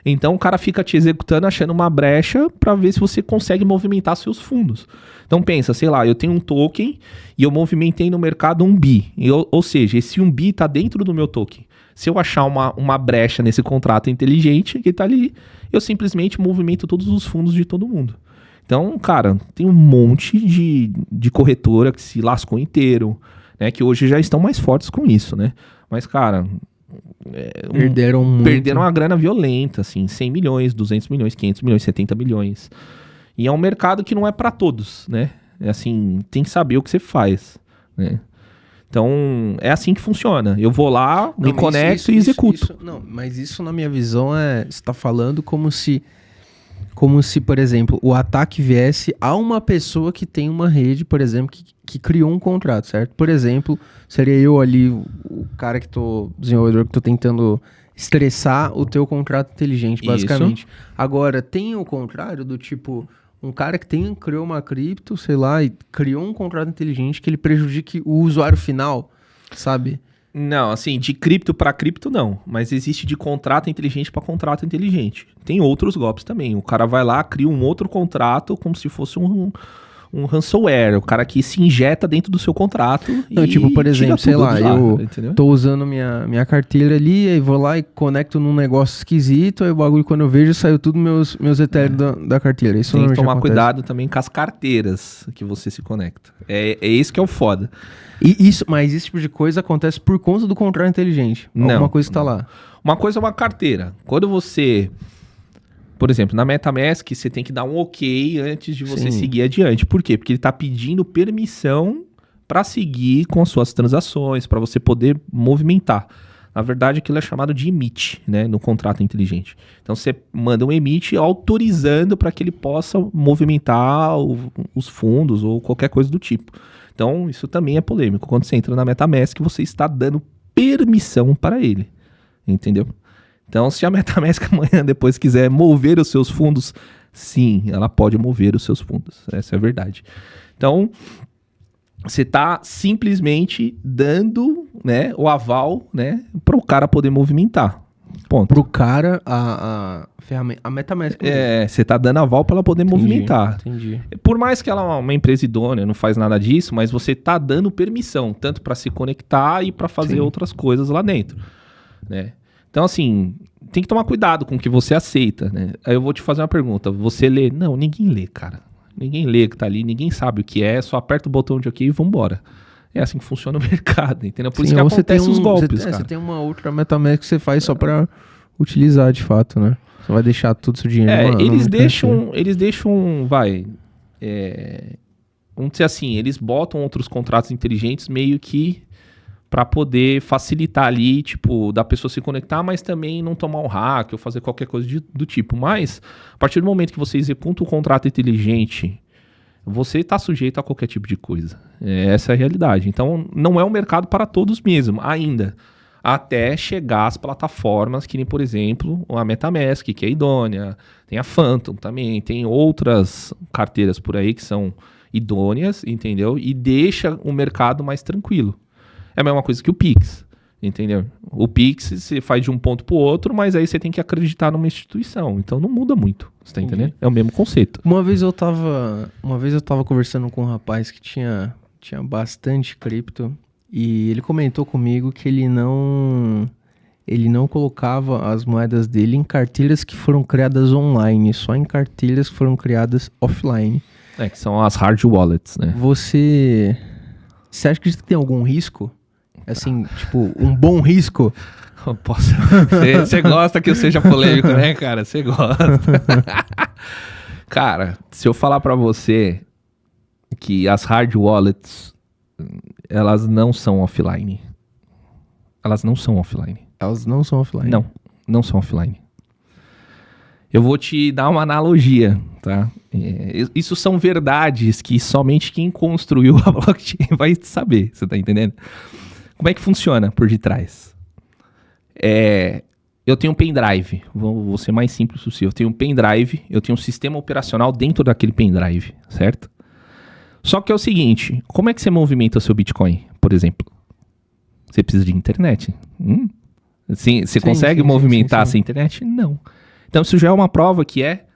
Então o cara fica te executando, achando uma brecha para ver se você consegue movimentar seus fundos. Então pensa, sei lá, eu tenho um token e eu movimentei no mercado 1 bi. Ou seja, esse 1 bi tá dentro do meu token. Se eu achar uma brecha nesse contrato inteligente que tá ali, eu simplesmente movimento todos os fundos de todo mundo. Então, cara, tem um monte de corretora que se lascou inteiro, né? Que hoje já estão mais fortes com isso, né? Mas, cara... Perderam muito. Perderam uma grana violenta, assim, 100 milhões, 200 milhões, 500 milhões, 70 milhões. E é um mercado que não é para todos, né? É assim, tem que saber o que você faz, né? Então, é assim que funciona. Eu vou lá, me conecto e executo. Mas isso na minha visão você tá falando como se, por exemplo, o ataque viesse a uma pessoa que tem uma rede, por exemplo, que criou um contrato, certo? Por exemplo, seria eu ali, o cara desenvolvedor que tô tentando estressar o teu contrato inteligente, basicamente. Isso. Agora, tem o contrário do tipo... Um cara que criou uma cripto, sei lá, e criou um contrato inteligente que ele prejudique o usuário final, sabe? Não, assim, de cripto para cripto não, mas existe de contrato inteligente para contrato inteligente. Tem outros golpes também. O cara vai lá, cria um outro contrato como se fosse um ransomware, o cara que se injeta dentro do seu contrato. Não, tipo, por exemplo, sei lá, eu tô usando minha carteira ali, aí vou lá e conecto num negócio esquisito, aí o bagulho, quando eu vejo, saiu tudo meus Ethereum da carteira. Isso tem que tomar cuidado também com as carteiras que você se conecta. É isso que é o foda. Mas esse tipo de coisa acontece por conta do contrato inteligente. Alguma coisa que tá lá. Uma coisa é uma carteira. Quando você... Por exemplo, na MetaMask, você tem que dar um ok antes de você seguir adiante. Por quê? Porque ele está pedindo permissão para seguir com as suas transações, para você poder movimentar. Na verdade, aquilo é chamado de emit, né, no contrato inteligente. Então, você manda um emit autorizando para que ele possa movimentar os fundos ou qualquer coisa do tipo. Então, isso também é polêmico. Quando você entra na MetaMask, você está dando permissão para ele. Entendeu? Então, se a MetaMask amanhã depois quiser mover os seus fundos, sim, ela pode mover os seus fundos. Essa é a verdade. Então, você está simplesmente dando, né, o aval, né, para o cara poder movimentar. Ponto. Para o cara, a ferramenta, a MetaMask. Você está dando aval para ela poder movimentar. Entendi. Por mais que ela é uma empresa idônea, não faz nada disso, mas você está dando permissão, tanto para se conectar e para fazer outras coisas lá dentro, né? Então, assim, tem que tomar cuidado com o que você aceita, né? Aí eu vou te fazer uma pergunta. Você lê? Não, ninguém lê, cara. Ninguém lê que tá ali, ninguém sabe o que é, só aperta o botão de ok e vambora. É assim que funciona o mercado, entendeu? Por isso que acontecem os golpes, cara. Você tem uma outra MetaMask que você faz só pra utilizar, de fato, né? Você vai deixar tudo seu dinheiro. Eles deixam, vamos dizer assim, eles botam outros contratos inteligentes meio que para poder facilitar ali, tipo, da pessoa se conectar, mas também não tomar um hack ou fazer qualquer coisa do tipo. Mas, a partir do momento que você executa um contrato inteligente, você está sujeito a qualquer tipo de coisa. Essa é a realidade. Então, não é um mercado para todos mesmo, ainda. Até chegar às plataformas que nem, por exemplo, a MetaMask, que é idônea, tem a Phantom também, tem outras carteiras por aí que são idôneas, entendeu? E deixa o mercado mais tranquilo. É a mesma coisa que o Pix, entendeu? O Pix você faz de um ponto para o outro, mas aí você tem que acreditar numa instituição. Então não muda muito, você tá entendendo? É o mesmo conceito. Uma vez eu tava conversando com um rapaz que tinha bastante cripto e ele comentou comigo que ele não colocava as moedas dele em carteiras que foram criadas online, só em carteiras que foram criadas offline. Que são as hard wallets, né? Você acha que tem algum risco? Assim, tipo, um bom risco? Você gosta que eu seja polêmico, né, cara? Você gosta. Cara, se eu falar pra você que as hard wallets, elas não são offline. Elas não são offline. Elas não são offline? Não são offline. Eu vou te dar uma analogia, tá? Isso são verdades que somente quem construiu a blockchain vai saber, você tá entendendo? Como é que funciona por detrás? Eu tenho um pendrive, vou ser mais simples possível. Eu tenho um pendrive, eu tenho um sistema operacional dentro daquele pendrive, certo? Só que é o seguinte, como é que você movimenta o seu Bitcoin, por exemplo? Você precisa de internet. Você consegue movimentar sem internet? Não. Então isso já é uma prova que é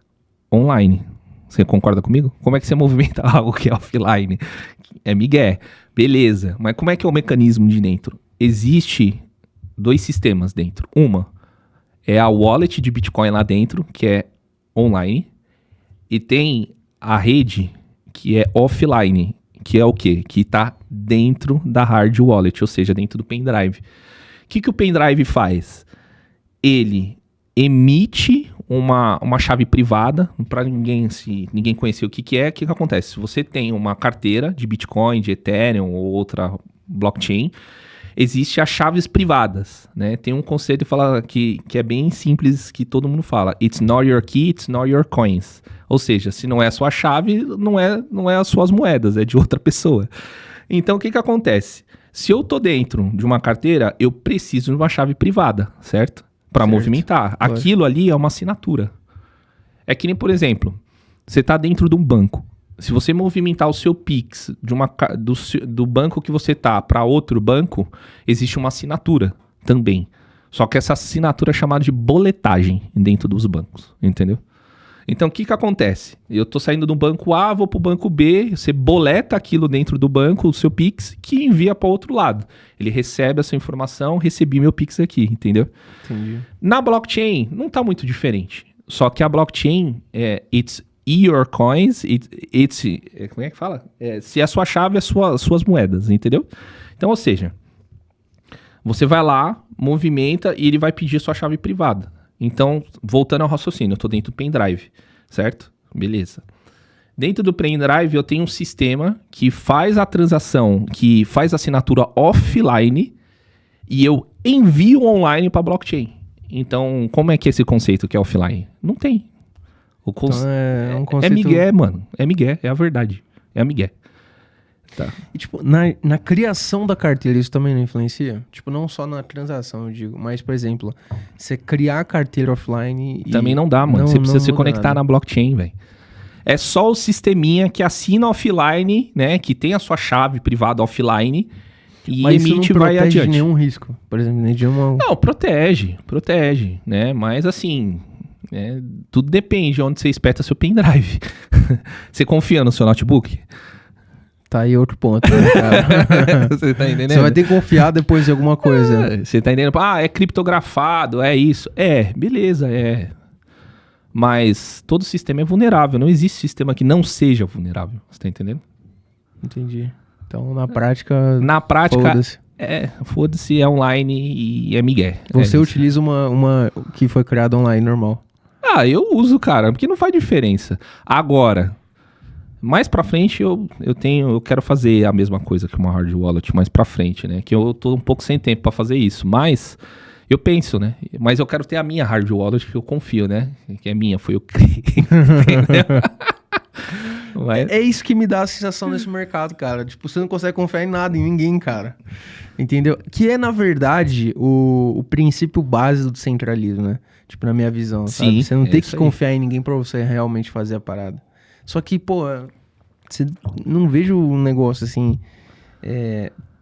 online. Você concorda comigo? Como é que você movimenta algo que é offline? É migué. Beleza. Mas como é que é o mecanismo de dentro? Existe dois sistemas dentro. Uma é a wallet de Bitcoin lá dentro, que é online. E tem a rede que é offline, que é o quê? Que está dentro da hard wallet, ou seja, dentro do pendrive. O que o pendrive faz? Ele emite uma chave privada, para ninguém conhecer o que é. O que acontece? Se você tem uma carteira de Bitcoin, de Ethereum ou outra blockchain, existe as chaves privadas, né? Tem um conceito que é bem simples, que todo mundo fala. It's not your key, it's not your coins. Ou seja, se não é a sua chave, não é as suas moedas, é de outra pessoa. Então, o que acontece? Se eu tô dentro de uma carteira, eu preciso de uma chave privada, certo? Para movimentar. Claro. Aquilo ali é uma assinatura. É que nem, por exemplo, você tá dentro de um banco. Se você movimentar o seu Pix do banco que você tá para outro banco, existe uma assinatura também. Só que essa assinatura é chamada de boletagem dentro dos bancos, entendeu? Então, o que acontece? Eu tô saindo do banco A, vou pro banco B, você boleta aquilo dentro do banco, o seu Pix, que envia para outro lado. Ele recebe essa informação, recebi meu Pix aqui, entendeu? Entendi. Na blockchain, não tá muito diferente. Só que a blockchain, it's your coins, como é que fala? Se a sua chave é suas moedas, entendeu? Então, ou seja, você vai lá, movimenta e ele vai pedir sua chave privada. Então, voltando ao raciocínio, eu tô dentro do pendrive, certo? Beleza. Dentro do pendrive eu tenho um sistema que faz a transação, que faz a assinatura offline e eu envio online para blockchain. Então, como é que é esse conceito que é offline? Não tem. Então é um conceito... É migué, mano. É migué, é a verdade. É a migué. Tá. E, tipo, na criação da carteira, isso também não influencia? Tipo, não só na transação, eu digo, mas, por exemplo, você criar a carteira offline... Também não dá, mano. Você precisa se conectar nada na blockchain, velho. É só o sisteminha que assina offline, né? Que tem a sua chave privada offline e mas emite isso e não vai protege adiante. nenhum risco, por exemplo, nem de uma... Não, protege, né? Mas assim, tudo depende de onde você espeta seu pendrive. Você confia no seu notebook? Tá aí outro ponto, né, cara? Você tá entendendo? Você vai ter que confiar depois de alguma coisa. Você tá entendendo? É criptografado, é isso. Beleza, Mas todo sistema é vulnerável. Não existe sistema que não seja vulnerável. Você tá entendendo? Entendi. Então, na prática... Na prática, foda-se. Foda-se, é online e é migué. Você isso. utiliza uma que foi criada online, normal. Eu uso, cara, porque não faz diferença. Agora, mais pra frente eu quero fazer a mesma coisa que uma hard wallet mais pra frente, né? Que eu tô um pouco sem tempo pra fazer isso, mas eu penso, né? Mas eu quero ter a minha hard wallet que eu confio, né? Que é minha, foi eu que criei. Entendeu? Mas... É isso que me dá a sensação nesse mercado, cara. Tipo, você não consegue confiar em nada, em ninguém, cara. Entendeu? Que é, na verdade, o princípio base do centralismo, né? Tipo, na minha visão, sabe? Sim, Você não tem que aí. confiar em ninguém pra você realmente fazer a parada. Só que, pô, você não vejo um negócio assim...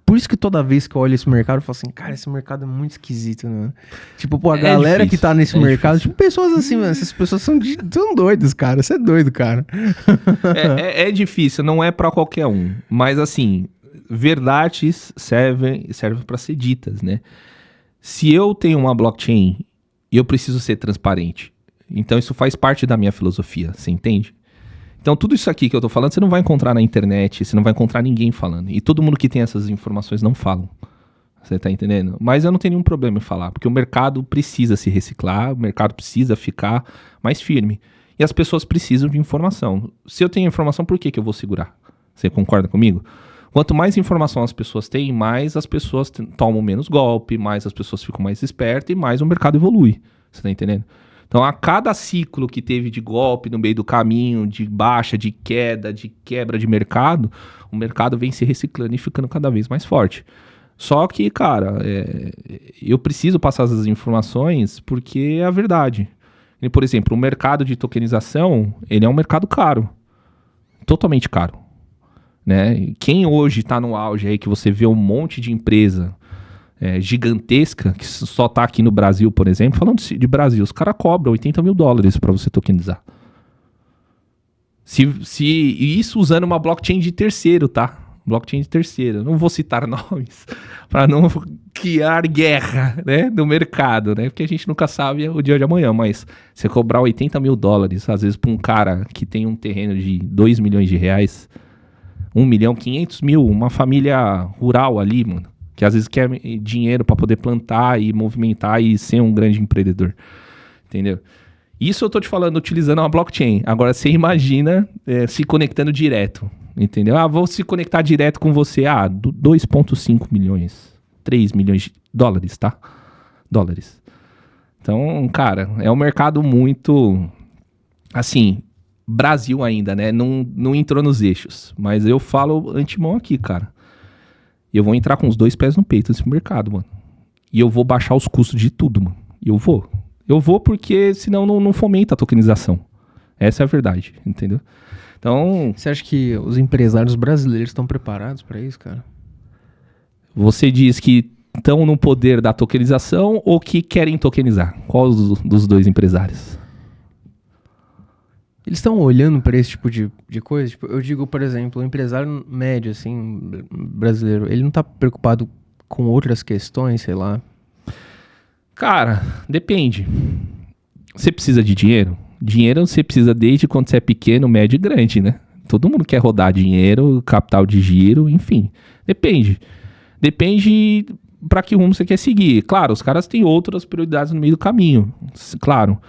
Por isso que toda vez que eu olho esse mercado, eu falo assim, cara, esse mercado é muito esquisito, né? Tipo, pô, a galera difícil, que tá nesse mercado, difícil. tipo, pessoas assim, mano, essas pessoas são doidas, cara. Você é doido, cara. É difícil, não é pra qualquer um. Mas assim, verdades servem para ser ditas, né? Se eu tenho uma blockchain e eu preciso ser transparente, então isso faz parte da minha filosofia, você entende? Então tudo isso aqui que eu tô falando, você não vai encontrar na internet, você não vai encontrar ninguém falando. E todo mundo que tem essas informações não falam. Você tá entendendo? Mas eu não tenho nenhum problema em falar, porque o mercado precisa se reciclar, o mercado precisa ficar mais firme. E as pessoas precisam de informação. Se eu tenho informação, por que eu vou segurar? Você concorda comigo? Quanto mais informação as pessoas têm, mais as pessoas tomam menos golpe, mais as pessoas ficam mais espertas e mais o mercado evolui. Você tá entendendo? Então, a cada ciclo que teve de golpe no meio do caminho, de baixa, de queda, de quebra de mercado, o mercado vem se reciclando e ficando cada vez mais forte. Só que, cara, eu preciso passar essas informações porque é a verdade. E, por exemplo, o mercado de tokenização, ele é um mercado caro. Totalmente caro. Né? Quem hoje está no auge aí, que você vê um monte de empresa gigantesca, que só tá aqui no Brasil, por exemplo, falando de Brasil, os caras cobram $80 mil para você tokenizar. E isso usando uma blockchain de terceiro, tá? blockchain de terceira. Não vou citar nomes para não criar guerra, né, no mercado, né? Porque a gente nunca sabe o dia de amanhã, mas você cobrar 80 mil dólares, às vezes para um cara que tem um terreno de 2 milhões de reais, 1 milhão, 500 mil, uma família rural ali, mano, que às vezes quer dinheiro para poder plantar e movimentar e ser um grande empreendedor, entendeu? Isso eu tô te falando utilizando uma blockchain. Agora você imagina se conectando direto, entendeu? Vou se conectar direto com você. 2,5 milhões, 3 milhões de dólares, tá? Dólares. Então, cara, é um mercado muito, assim, Brasil ainda, né? Não entrou nos eixos. Mas eu falo antemão aqui, cara. Eu vou entrar com os 2 pés no peito nesse mercado, mano. E eu vou baixar os custos de tudo, mano. Eu vou porque senão não fomenta a tokenização. Essa é a verdade, entendeu? Então, Você acha que os empresários brasileiros estão preparados para isso, cara? você diz que estão no poder da tokenização ou que querem tokenizar? Qual dos 2 empresários? Eles estão olhando para esse tipo de coisa? Tipo, eu digo, por exemplo, o empresário médio, assim, brasileiro, ele não tá preocupado com outras questões, sei lá. Cara, depende. Você precisa de dinheiro? Dinheiro você precisa desde quando você é pequeno, médio e grande, né? Todo mundo quer rodar dinheiro, capital de giro, enfim. Depende. Depende para que rumo você quer seguir. Claro, os caras têm outras prioridades no meio do caminho, claro.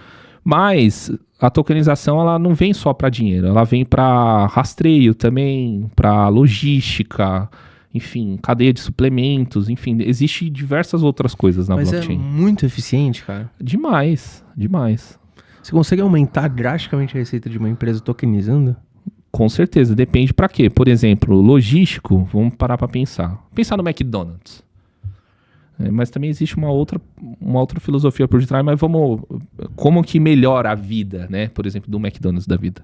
Mas a tokenização, ela não vem só para dinheiro, ela vem para rastreio também, para logística, enfim, cadeia de suplementos, enfim, existe diversas outras coisas na blockchain. Mas é muito eficiente, cara. Demais. Você consegue aumentar drasticamente a receita de uma empresa tokenizando? Com certeza, depende para quê. Por exemplo, logístico, vamos parar para pensar. Pensar no McDonald's. Mas também existe uma outra filosofia por detrás, mas como que melhora a vida, né? Por exemplo, do McDonald's da vida.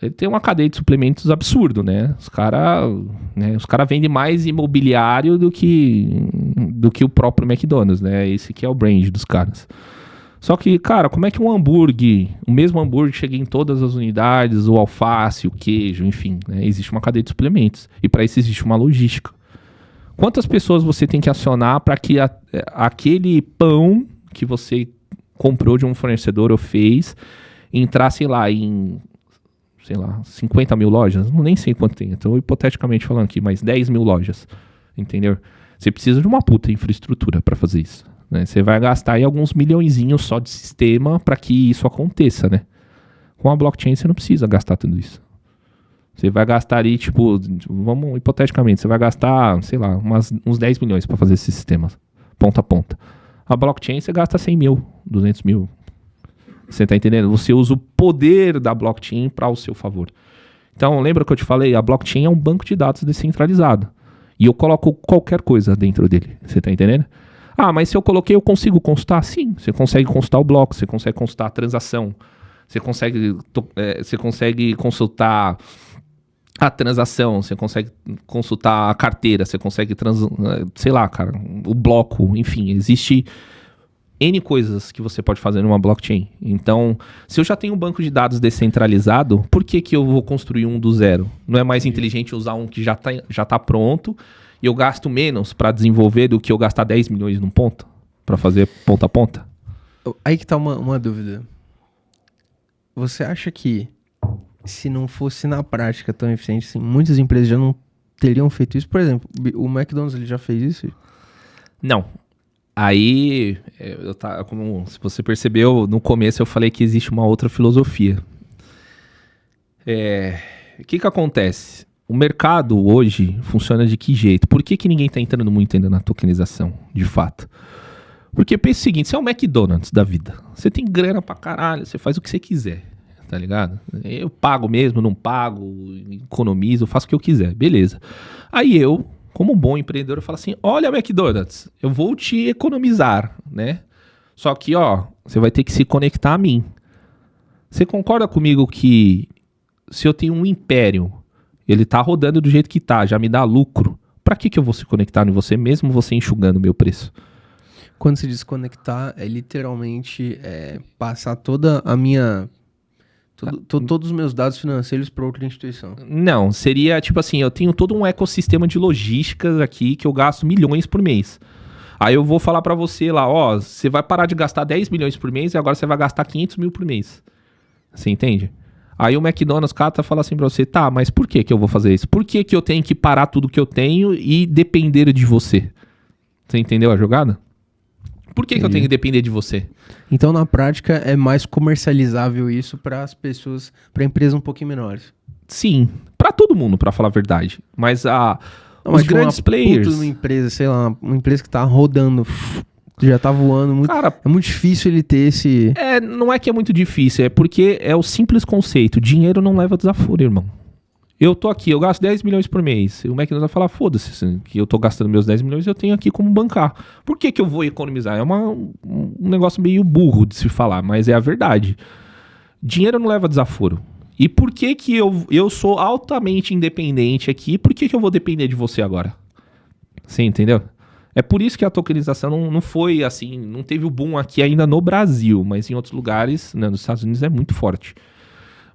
Ele tem uma cadeia de suplementos absurdo, né? Os cara vendem mais imobiliário do que o próprio McDonald's, né? Esse que é o brand dos caras. Só que, cara, como é que o mesmo hambúrguer chega em todas as unidades, o alface, o queijo, enfim, né? Existe uma cadeia de suplementos. E para isso existe uma logística. Quantas pessoas você tem que acionar para que aquele pão que você comprou de um fornecedor ou fez entrar, sei lá, 50 mil lojas? Nem sei quanto tem. Estou hipoteticamente falando aqui, mas 10 mil lojas. Entendeu? Você precisa de uma puta infraestrutura para fazer isso. Né? Você vai gastar aí alguns milhõezinhos só de sistema para que isso aconteça, né? Com a blockchain você não precisa gastar tudo isso. Você vai gastar aí, vamos hipoteticamente, você vai gastar, sei lá, uns 10 milhões para fazer esse sistema, ponta a ponta. A blockchain você gasta 100 mil, 200 mil. Você tá entendendo? Você usa o poder da blockchain para o seu favor. Então, lembra que eu te falei? A blockchain é um banco de dados descentralizado. E eu coloco qualquer coisa dentro dele. Você tá entendendo? Mas se eu coloquei, eu consigo consultar? Sim, você consegue consultar o bloco, você consegue consultar a transação, você consegue consultar a transação, você consegue consultar a carteira, você consegue, sei lá, cara, o bloco, enfim, existe N coisas que você pode fazer numa blockchain. Então, se eu já tenho um banco de dados descentralizado, por que eu vou construir um do zero? Não é mais inteligente usar um que já tá pronto e eu gasto menos para desenvolver do que eu gastar 10 milhões num ponto para fazer ponta a ponta? Aí que tá uma dúvida. Você acha que se não fosse na prática tão eficiente assim, muitas empresas já não teriam feito isso? Por exemplo, o McDonald's ele já fez isso? Não. Aí, como se você percebeu, no começo eu falei que existe uma outra filosofia. O que acontece? O mercado hoje funciona de que jeito? Por que ninguém está entrando muito ainda na tokenização, de fato? Porque pensa o seguinte, você é o McDonald's da vida. Você tem grana pra caralho, você faz o que você quiser, tá ligado? Eu pago mesmo, não pago, economizo, faço o que eu quiser, beleza. Aí eu, como um bom empreendedor, eu falo assim, olha McDonald's, eu vou te economizar, né? Só que, você vai ter que se conectar a mim. Você concorda comigo que se eu tenho um império, ele tá rodando do jeito que tá, já me dá lucro, pra que eu vou se conectar em você, mesmo você enxugando o meu preço? Quando se desconectar, é literalmente passar toda a minha Todos os meus dados financeiros para outra instituição. Não, seria tipo assim, eu tenho todo um ecossistema de logísticas aqui que eu gasto milhões por mês. Aí eu vou falar pra você lá, ó, você vai parar de gastar 10 milhões por mês e agora você vai gastar 500 mil por mês. Você entende? Aí o McDonald's, cara, tá falando assim pra você, tá, mas por que eu vou fazer isso? Por que eu tenho que parar tudo que eu tenho e depender de você? Você entendeu a jogada? Por que eu tenho que depender de você? Então, na prática, é mais comercializável isso para as pessoas, para empresas um pouquinho menores. Sim, pra todo mundo, pra falar a verdade. Mas Não, os tipo, grandes uma players... puta de uma empresa, sei lá, uma empresa que tá rodando, já tá voando muito. Cara, é muito difícil ele ter esse... não é que é muito difícil, é porque é o simples conceito. Dinheiro não leva desaforo, irmão. Eu tô aqui, eu gasto 10 milhões por mês. O McDonald's vai falar, foda-se, que eu tô gastando meus 10 milhões, eu tenho aqui como bancar. Por que eu vou economizar? É um negócio meio burro de se falar, mas é a verdade. Dinheiro não leva desaforo. E por que eu sou altamente independente aqui? Por que eu vou depender de você agora? Você entendeu? É por isso que a tokenização não foi assim, não teve o boom aqui ainda no Brasil, mas em outros lugares, né, nos Estados Unidos é muito forte.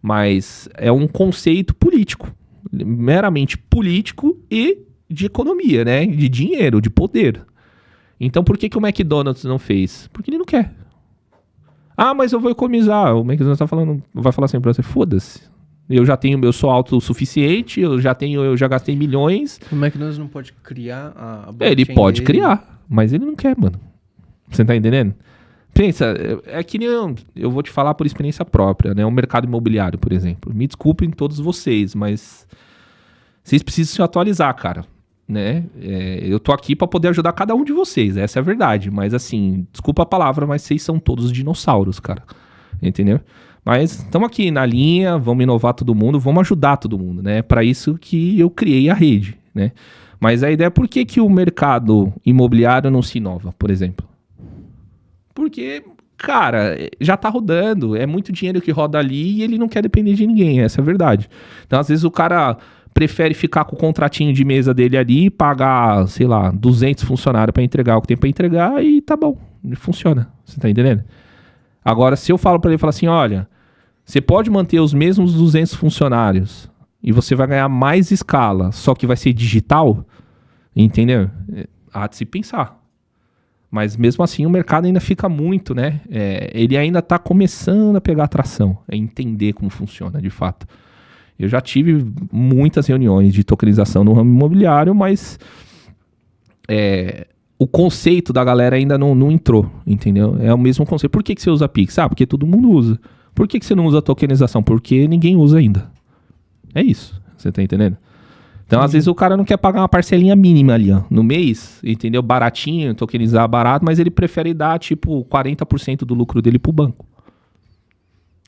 Mas é um conceito político, meramente político e de economia, né? De dinheiro, de poder. Então por que o McDonald's não fez? Porque ele não quer. Ah, mas eu vou economizar. O McDonald's vai falar assim pra você, foda-se. Eu sou autossuficiente, eu já gastei milhões. O McDonald's não pode criar a blockchain Ele pode dele. criar, mas ele não quer, mano. Você tá entendendo? Pensa, é que nem eu vou te falar por experiência própria, né? O mercado imobiliário, por exemplo. Me desculpem todos vocês, mas vocês precisam se atualizar, cara. Né? Eu tô aqui pra poder ajudar cada um de vocês, essa é a verdade. Mas assim, desculpa a palavra, mas vocês são todos dinossauros, cara. Entendeu? Mas estamos aqui na linha, vamos inovar todo mundo, vamos ajudar todo mundo, né? Para isso que eu criei a rede, né? Mas a ideia é por que o mercado imobiliário não se inova, por exemplo? Porque, cara, já tá rodando, é muito dinheiro que roda ali e ele não quer depender de ninguém, essa é a verdade. Então, às vezes o cara prefere ficar com o contratinho de mesa dele ali e pagar, sei lá, 200 funcionários para entregar o que tem para entregar e tá bom, funciona, você tá entendendo? Agora, se eu falo para ele, falo assim, olha, você pode manter os mesmos 200 funcionários e você vai ganhar mais escala, só que vai ser digital, entendeu? Há de se pensar. Mas mesmo assim o mercado ainda fica muito, né? Ele ainda está começando a pegar atração, a entender como funciona de fato. Eu já tive muitas reuniões de tokenização no ramo imobiliário, mas o conceito da galera ainda não entrou, entendeu? É o mesmo conceito. Por que você usa Pix? Ah, porque todo mundo usa. Por que você não usa tokenização? Porque ninguém usa ainda. É isso, você tá entendendo? Então, às vezes, o cara não quer pagar uma parcelinha mínima ali, ó, no mês, entendeu? Baratinho, tokenizar barato, mas ele prefere dar, tipo, 40% do lucro dele pro banco.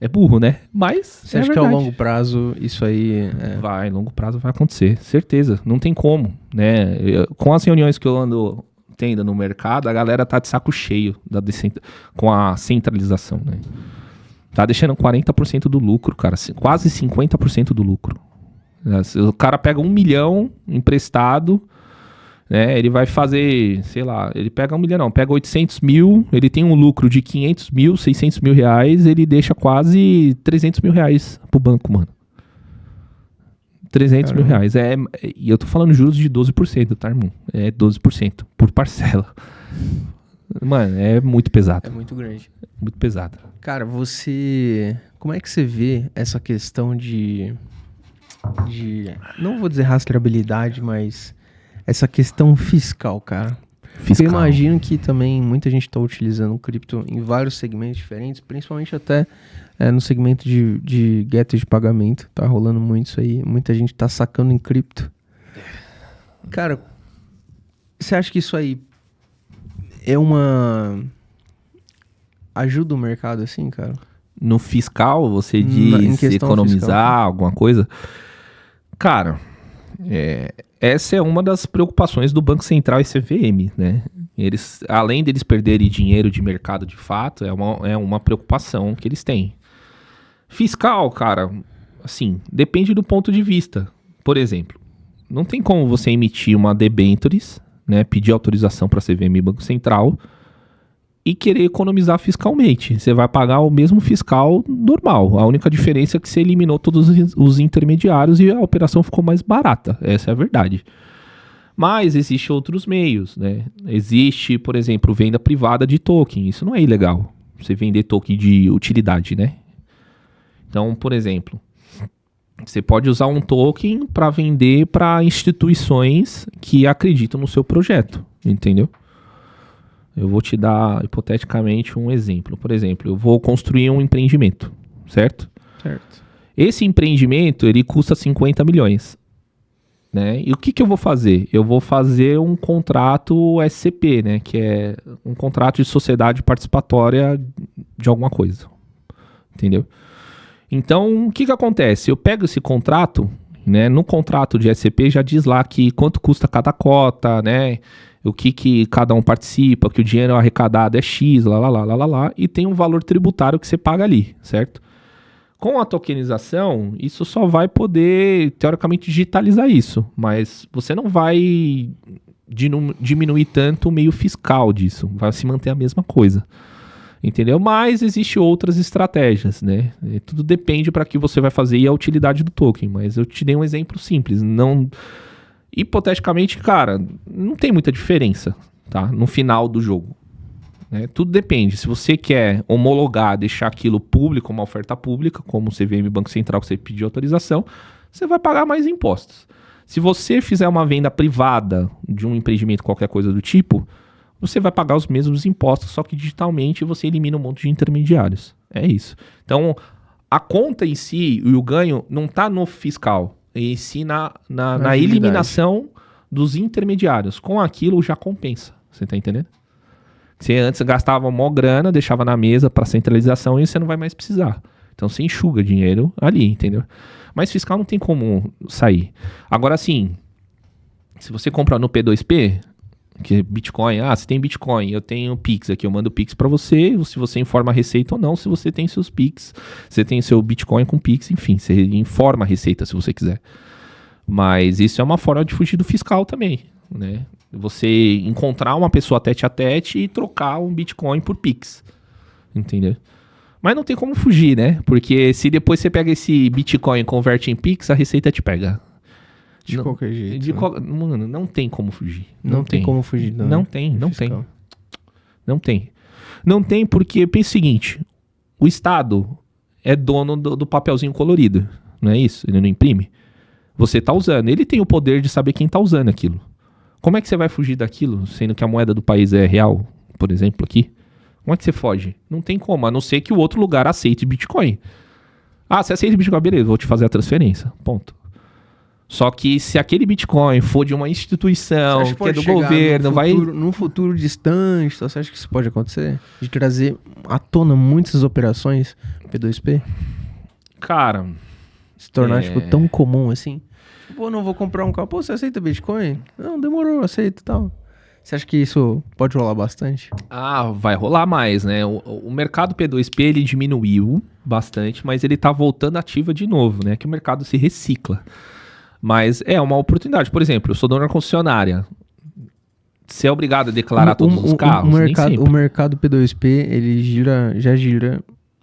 É burro, né? Mas Você acha que ao longo prazo isso aí... Vai, longo prazo vai acontecer, certeza. Não tem como, né? Com as reuniões que eu ando tendo no mercado, a galera tá de saco cheio com a centralização, né? Tá deixando 40% do lucro, cara. Quase 50% do lucro. O cara pega 1 milhão emprestado, né? Ele vai fazer, sei lá, ele pega 1 milhão não, pega 800 mil, ele tem um lucro de 500 mil, 600 mil reais, ele deixa quase 300 mil reais pro banco, mano. 300 mil reais. E eu tô falando juros de 12%, tá, irmão? É 12% por parcela. Mano, é muito pesado. É muito grande. Muito pesado. Cara, como é que você vê essa questão de não vou dizer rastreabilidade, mas essa questão fiscal, cara? Fiscal. Eu imagino que também muita gente está utilizando o cripto em vários segmentos diferentes, principalmente até no segmento de gateway de pagamento. Tá rolando muito isso aí. Muita gente tá sacando em cripto. Cara, você acha que isso aí ajuda o mercado assim, cara? No fiscal, você diz economizar fiscal, alguma coisa? Cara, essa é uma das preocupações do Banco Central e CVM, né? Eles, além deles perderem dinheiro de mercado de fato, é uma preocupação que eles têm. Fiscal, cara, assim, depende do ponto de vista. Por exemplo, não tem como você emitir uma debentures, né, pedir autorização para a CVM e Banco Central e querer economizar fiscalmente. Você vai pagar o mesmo fiscal normal. A única diferença é que você eliminou todos os intermediários e a operação ficou mais barata. Essa é a verdade. Mas existem outros meios, né? Existe, por exemplo, venda privada de token. Isso não é ilegal. Você vender token de utilidade, né? Então, por exemplo, você pode usar um token para vender para instituições que acreditam no seu projeto, entendeu? Eu vou te dar, hipoteticamente, um exemplo. Por exemplo, eu vou construir um empreendimento, certo? Certo. Esse empreendimento, ele custa 50 milhões. Né? E o que eu vou fazer? Eu vou fazer um contrato SCP, né? Que é um contrato de sociedade participatória de alguma coisa. Entendeu? Então, o que acontece? Eu pego esse contrato, né? No contrato de SCP já diz lá que quanto custa cada cota, né? O que cada um participa, que o dinheiro arrecadado é X, lá, e tem um valor tributário que você paga ali, certo? Com a tokenização, isso só vai poder, teoricamente, digitalizar isso, mas você não vai diminuir tanto o meio fiscal disso, vai se manter a mesma coisa, entendeu? Mas existem outras estratégias, né? E tudo depende para que você vai fazer e a utilidade do token, mas eu te dei um exemplo simples, não... Hipoteticamente, cara, não tem muita diferença, tá? No final do jogo. Né? Tudo depende. Se você quer homologar, deixar aquilo público, uma oferta pública, como o CVM Banco Central, que você pedir autorização, você vai pagar mais impostos. Se você fizer uma venda privada de um empreendimento, qualquer coisa do tipo, você vai pagar os mesmos impostos, só que digitalmente você elimina um monte de intermediários. É isso. Então, a conta em si e o ganho não está no fiscal, em si na eliminação dos intermediários. Com aquilo já compensa. Você está entendendo? Você antes gastava mó grana, deixava na mesa para centralização e você não vai mais precisar. Então você enxuga dinheiro ali, entendeu? Mas fiscal não tem como sair. Agora sim, se você comprar no P2P, que é Bitcoin, você tem Bitcoin, eu tenho Pix aqui, eu mando Pix para você, se você informa a receita ou não, se você tem seus Pix, você tem seu Bitcoin com Pix, enfim, você informa a receita se você quiser. Mas isso é uma forma de fugir do fiscal também, né? Você encontrar uma pessoa tete a tete e trocar um Bitcoin por Pix, entendeu? Mas não tem como fugir, né? Porque se depois você pega esse Bitcoin e converte em Pix, a receita te pega. De qualquer jeito. Mano, não tem como fugir. Não tem como fugir. Não tem. Não tem porque, pensa o seguinte, o Estado é dono do papelzinho colorido, não é isso? Ele não imprime. Você tá usando, ele tem o poder de saber quem tá usando aquilo. Como é que você vai fugir daquilo, sendo que a moeda do país é real, por exemplo, aqui? Como é que você foge? Não tem como, a não ser que o outro lugar aceite Bitcoin. Você aceita Bitcoin, beleza, vou te fazer a transferência, ponto. Só que se aquele Bitcoin for de uma instituição que é do governo, num futuro distante, você acha que isso pode acontecer? De trazer à tona muitas operações P2P? Cara... Se tornar, tão comum assim? Pô, não vou comprar um carro. Pô, você aceita Bitcoin? Não, demorou, aceito e tal. Você acha que isso pode rolar bastante? Vai rolar mais, né? O mercado P2P, ele diminuiu bastante, mas ele tá voltando ativa de novo, né? Que o mercado se recicla. Mas é uma oportunidade. Por exemplo, eu sou dono da concessionária. Você é obrigado a declarar todos os carros? O mercado P2P, ele gira...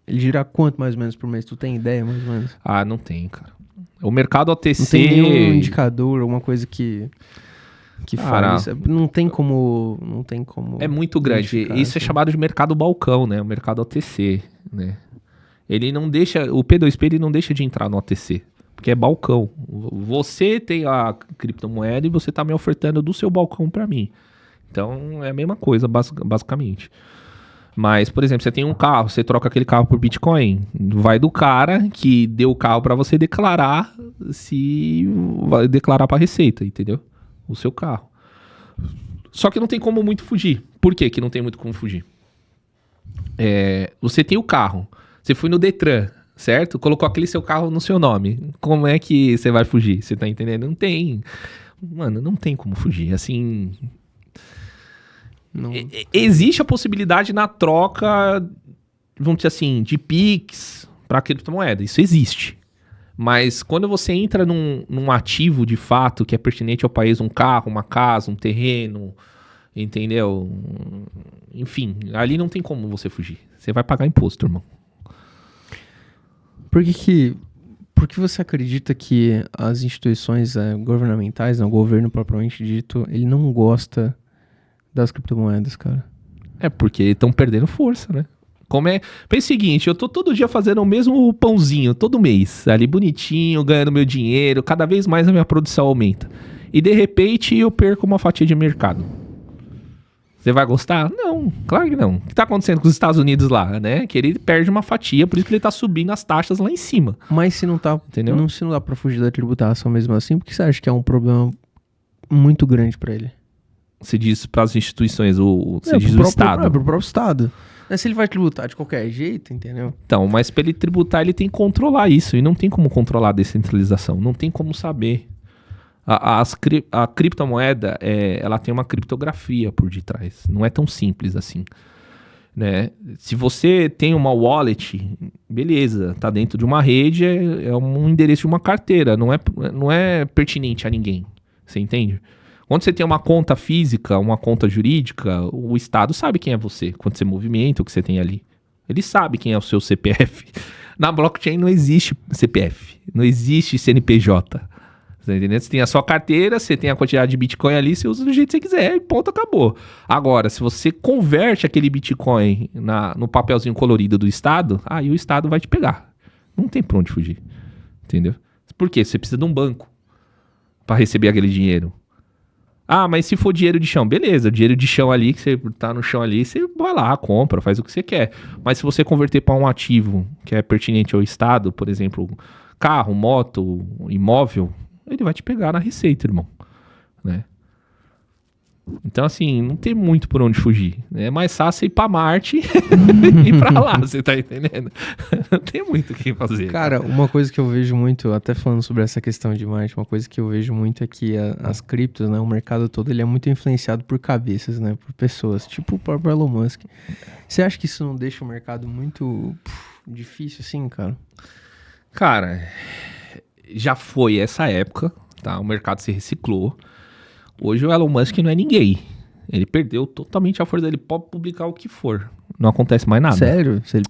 Ele gira quanto mais ou menos por mês? Tu tem ideia mais ou menos? Não tem, cara. O mercado OTC... Não tem nenhum indicador, alguma coisa que faz isso. Não tem como... É muito grande. Isso assim. É chamado de mercado balcão, né? O mercado OTC, né? Ele não deixa... O P2P, ele não deixa de entrar no OTC. Porque é balcão. Você tem a criptomoeda e você tá me ofertando do seu balcão para mim. Então, é a mesma coisa, basicamente. Mas, por exemplo, você tem um carro, você troca aquele carro por Bitcoin, vai do cara que deu o carro para você declarar, se vai declarar para Receita, entendeu? O seu carro. Só que não tem como muito fugir. Por que não tem muito como fugir? Você tem o carro, você foi no Detran, certo? Colocou aquele seu carro no seu nome. Como é que você vai fugir? Você tá entendendo? Não tem. Mano, não tem como fugir. Assim... Não. Existe a possibilidade na troca, vamos dizer assim, de Pix para criptomoeda. Isso existe. Mas quando você entra num ativo de fato que é pertinente ao país, um carro, uma casa, um terreno, Entendeu? Enfim, ali não tem como você fugir. Você vai pagar imposto, irmão. Por que você acredita que as instituições governamentais, o governo propriamente dito, ele não gosta das criptomoedas, cara? É porque estão perdendo força, né? Pensa o seguinte, eu tô todo dia fazendo o mesmo pãozinho, todo mês, ali bonitinho, ganhando meu dinheiro, cada vez mais a minha produção aumenta. E de repente eu perco uma fatia de mercado. Você vai gostar? Não, claro que não. O que tá acontecendo com os Estados Unidos lá, né? Que ele perde uma fatia, por isso que ele tá subindo as taxas lá em cima. Mas se não tá, entendeu? Se não dá pra fugir da tributação mesmo assim, por que você acha que é um problema muito grande pra ele? Você diz pras instituições, você diz o Estado. Pro próprio Estado. Se ele vai tributar de qualquer jeito, entendeu? Então, mas pra ele tributar, ele tem que controlar isso. E não tem como controlar a descentralização. Não tem como saber. A criptomoeda, ela tem uma criptografia por detrás. Não é tão simples assim. Né? Se você tem uma wallet, beleza, tá dentro de uma rede, é um endereço de uma carteira. Não é pertinente a ninguém. Você entende? Quando você tem uma conta física, uma conta jurídica, o Estado sabe quem é você, quando você movimenta o que você tem ali. Ele sabe quem é o seu CPF. Na blockchain não existe CPF, não existe CNPJ. Você tá entendendo? Você tem a sua carteira, você tem a quantidade de Bitcoin ali, você usa do jeito que você quiser e ponto, acabou. Agora, se você converte aquele Bitcoin no papelzinho colorido do Estado, aí o Estado vai te pegar. Não tem pra onde fugir. Entendeu? Por quê? Você precisa de um banco para receber aquele dinheiro. Ah, mas se for dinheiro de chão, beleza, dinheiro de chão ali, que você tá no chão ali, você vai lá, compra, faz o que você quer. Mas se você converter para um ativo que é pertinente ao Estado, por exemplo, carro, moto, imóvel, ele vai te pegar na receita, irmão, né? Então, assim, não tem muito por onde fugir. É mais fácil ir pra Marte e ir pra lá, você tá entendendo? Não tem muito o que fazer. Cara, uma coisa que eu vejo muito, até falando sobre essa questão de Marte, uma coisa que eu vejo muito é que as criptos, né, o mercado todo, ele é muito influenciado por cabeças, né, por pessoas, tipo o próprio Elon Musk. Você acha que isso não deixa o mercado muito difícil assim, cara? Cara, já foi essa época, tá? O mercado se reciclou. Hoje o Elon Musk não é ninguém. Ele perdeu totalmente a força dele. Pode publicar o que for. Não acontece mais nada. Sério? Se ele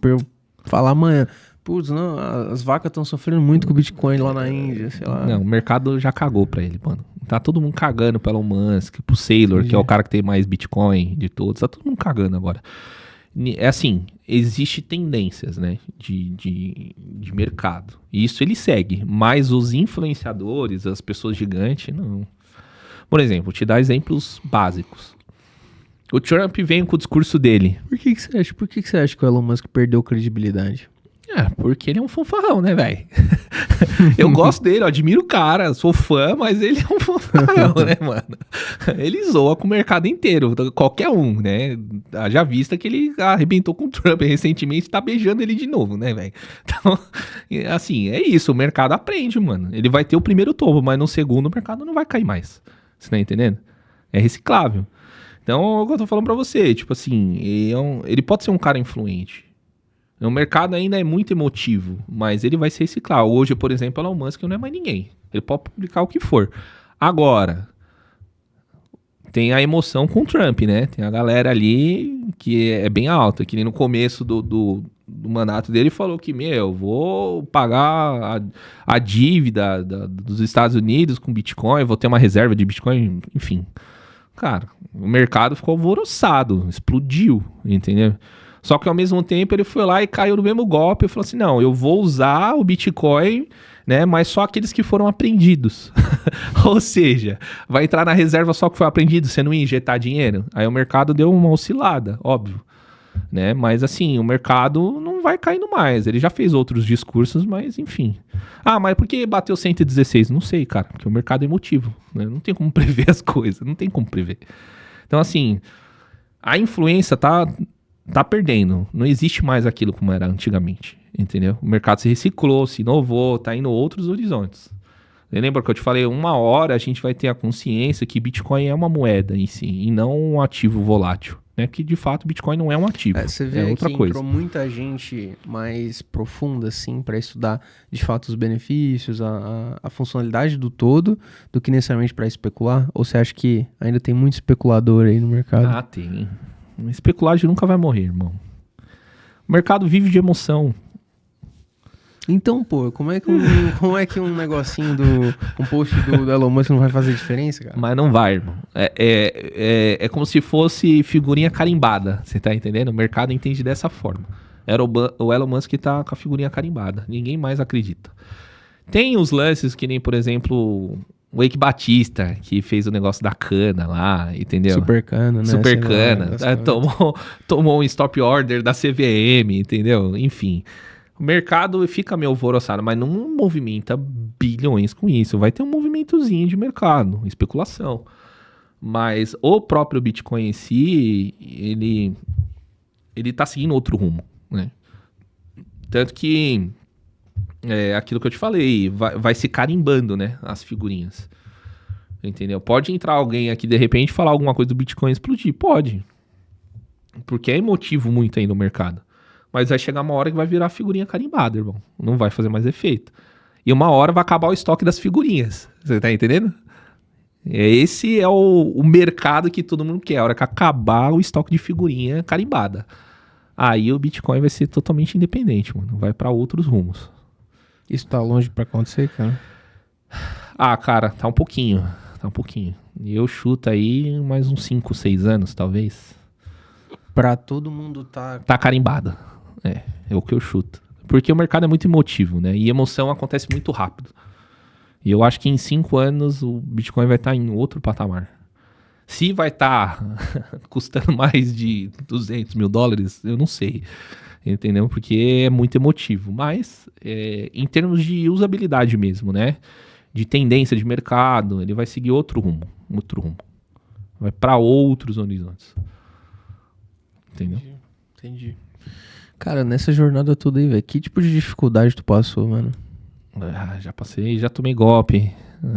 falar amanhã, putz, não, as vacas estão sofrendo muito com o Bitcoin lá na Índia, sei lá. Não, o mercado já cagou pra ele, mano. Tá todo mundo cagando pro Elon Musk, pro Saylor, que é o cara que tem mais Bitcoin de todos. Tá todo mundo cagando agora. É assim, existe tendências, né, de mercado. E isso ele segue. Mas os influenciadores, as pessoas gigantes, não. Por exemplo, vou te dar exemplos básicos. O Trump vem com o discurso dele. Por que você acha? Por que você acha que o Elon Musk perdeu credibilidade? Porque ele é um fanfarrão, né, velho? Eu gosto dele, eu admiro o cara, sou fã, mas ele é um fanfarrão, né, mano? Ele zoa com o mercado inteiro, qualquer um, né? Já vista que ele arrebentou com o Trump recentemente, tá beijando ele de novo, né, velho? Então, assim, é isso, o mercado aprende, mano. Ele vai ter o primeiro tombo, mas no segundo o mercado não vai cair mais. Você tá entendendo? É reciclável. Então, é o que eu tô falando pra você, tipo assim, ele pode ser um cara influente. O mercado ainda é muito emotivo, mas ele vai se reciclar. Hoje, por exemplo, o Elon Musk não é mais ninguém. Ele pode publicar o que for. Agora, tem a emoção com o Trump, né? Tem a galera ali que é bem alta, que nem no começo do mandato dele falou que, vou pagar a dívida dos Estados Unidos com Bitcoin, vou ter uma reserva de Bitcoin, enfim. Cara, o mercado ficou alvoroçado, explodiu, entendeu? Só que ao mesmo tempo ele foi lá e caiu no mesmo golpe e falou assim, não, eu vou usar o Bitcoin, né, mas só aqueles que foram apreendidos. Ou seja, vai entrar na reserva só que foi apreendido, você não ia injetar dinheiro? Aí o mercado deu uma oscilada, óbvio. Né? Mas assim, o mercado não vai caindo mais. Ele já fez outros discursos, mas enfim. Mas por que bateu 116? Não sei, cara, porque o mercado é emotivo, né? Não tem como prever as coisas, não tem como prever. Então assim, a influência tá perdendo. Não existe mais aquilo como era antigamente, entendeu? O mercado se reciclou, se inovou, tá indo outros horizontes. Lembra que eu te falei, uma hora a gente vai ter a consciência que Bitcoin é uma moeda em si, e não um ativo volátil. né? Que de fato o Bitcoin não é um ativo, Você vê outra que coisa. entrou muita gente mais profunda, assim, para estudar de fato os benefícios, a funcionalidade do todo, do que necessariamente para especular? Ou você acha que ainda tem muito especulador aí no mercado? Ah, tem. Especulagem nunca vai morrer, irmão. O mercado vive de emoção. Então, pô, como é que um negocinho um post do Elon Musk não vai fazer diferença, cara? Mas não vai, irmão. É como se fosse figurinha carimbada, você tá entendendo? O mercado entende dessa forma. O Elon Musk tá com a figurinha carimbada. Ninguém mais acredita. Tem os lances que nem, por exemplo, o Eike Batista, que fez o negócio da cana lá, entendeu? Super cana, né? Super Sei lá, cana. negócio Tomou um stop order da CVM, entendeu? Enfim. O mercado fica meio alvoroçado, mas não movimenta bilhões com isso. Vai ter um movimentozinho de mercado, especulação. Mas o próprio Bitcoin em si, ele tá seguindo outro rumo, né? Tanto que, aquilo que eu te falei, vai se carimbando, né? As figurinhas. Entendeu? Pode entrar alguém aqui, de repente, falar alguma coisa do Bitcoin explodir. Pode. Porque é emotivo muito aí no mercado. Mas vai chegar uma hora que vai virar figurinha carimbada, irmão. Não vai fazer mais efeito. E uma hora vai acabar o estoque das figurinhas. Você tá entendendo? Esse é o mercado que todo mundo quer. A hora que acabar o estoque de figurinha carimbada. Aí o Bitcoin vai ser totalmente independente, mano. Vai pra outros rumos. Isso tá longe pra acontecer, cara? Ah, cara, tá um pouquinho. Tá um pouquinho. E eu chuto aí mais uns 5, 6 anos, talvez. Pra todo mundo Tá carimbada. É o que eu chuto. Porque o mercado é muito emotivo, né? E emoção acontece muito rápido. E eu acho que em 5 anos o Bitcoin vai estar em outro patamar. Se vai estar custando mais de $200 mil, eu não sei. Entendeu? Porque é muito emotivo. Mas, em termos de usabilidade mesmo, né? De tendência de mercado, ele vai seguir outro rumo. Outro rumo. Vai para outros horizontes. Entendeu? Entendi. Cara, nessa jornada toda aí, velho, que tipo de dificuldade tu passou, mano? Já passei, já tomei golpe.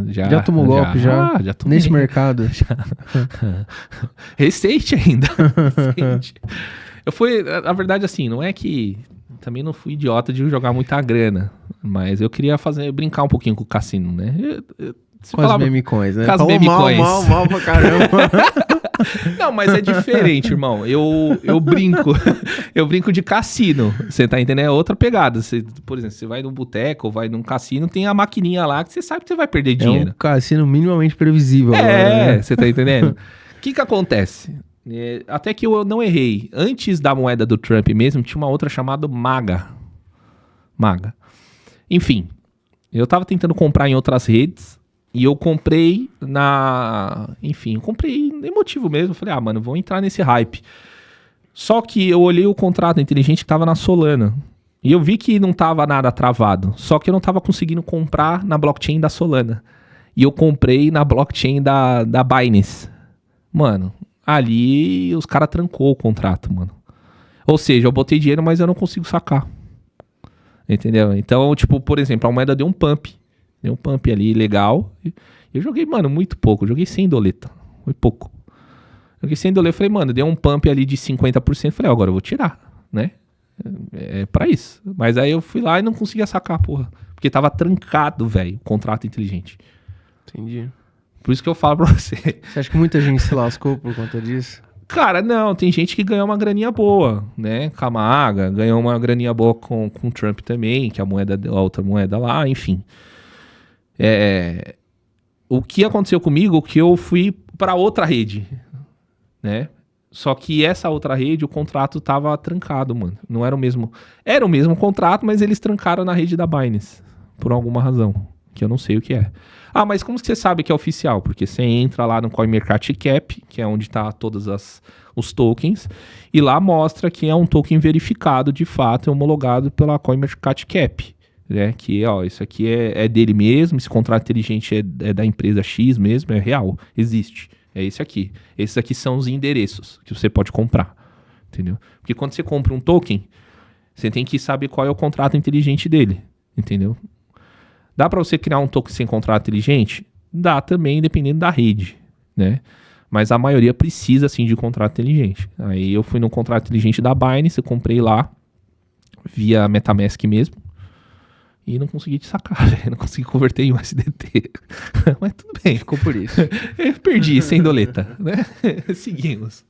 Já tomou golpe, já? Já tomei. Nesse mercado? Recente ainda. Recente. Eu fui, na verdade, assim, não é que... Também não fui idiota de jogar muita grana. Mas eu queria brincar um pouquinho com o cassino, né? Com as memecoins, né? Com as Falou memecoins. mal pra caramba. Não, mas é diferente, irmão. Eu brinco. Eu brinco de cassino. Você tá entendendo? É outra pegada. Por exemplo, você vai num boteco ou vai num cassino, tem a maquininha lá que você sabe que você vai perder dinheiro. É um cassino minimamente previsível. Você tá entendendo? O que acontece? Até que eu não errei. Antes da moeda do Trump mesmo, tinha uma outra chamada MAGA. Enfim, eu tava tentando comprar em outras redes. E eu comprei eu comprei emotivo mesmo. Falei, mano, vou entrar nesse hype. Só que eu olhei o contrato inteligente que tava na Solana. E eu vi que não tava nada travado. Só que eu não tava conseguindo comprar na blockchain da Solana. E eu comprei na blockchain da Binance. Mano, ali os caras trancou o contrato, mano. Ou seja, eu botei dinheiro, mas eu não consigo sacar. Entendeu? Então, tipo, por exemplo, a moeda deu um pump. Deu um pump ali, legal. Eu joguei, mano, muito pouco. Eu joguei 100 doleta. Foi pouco. Joguei 100 doleta. Falei, mano, deu um pump ali de 50%. Falei, agora eu vou tirar, né? É pra isso. Mas aí eu fui lá e não conseguia sacar, porra. Porque tava trancado, velho, o contrato inteligente. Entendi. Por isso que eu falo pra você. Você acha que muita gente se lascou por conta disso? Cara, não. Tem gente que ganhou uma graninha boa, né? Camaga ganhou uma graninha boa com o Trump também, que a outra moeda lá, enfim. O que aconteceu comigo é que eu fui para outra rede, né? Só que essa outra rede, o contrato tava trancado, mano. Não era o mesmo... Era o mesmo contrato, mas eles trancaram na rede da Binance. Por alguma razão, que eu não sei o que é. Mas como você sabe que é oficial? Porque você entra lá no CoinMarketCap, que é onde tá todos os tokens, e lá mostra que é um token verificado, de fato, homologado pela CoinMarketCap. Né? Que, isso aqui é dele mesmo, esse contrato inteligente é da empresa X mesmo, é real, existe. É esse aqui. Esses aqui são os endereços que você pode comprar, entendeu? Porque quando você compra um token, você tem que saber qual é o contrato inteligente dele, entendeu? Dá para você criar um token sem contrato inteligente? Dá também, dependendo da rede, né? Mas a maioria precisa, sim, de contrato inteligente. Aí eu fui no contrato inteligente da Binance, eu comprei lá, via MetaMask mesmo, e não consegui te sacar, velho. Não consegui converter em USDT. Mas tudo bem. Ficou por isso. Eu perdi, sem doleta, né? Seguimos.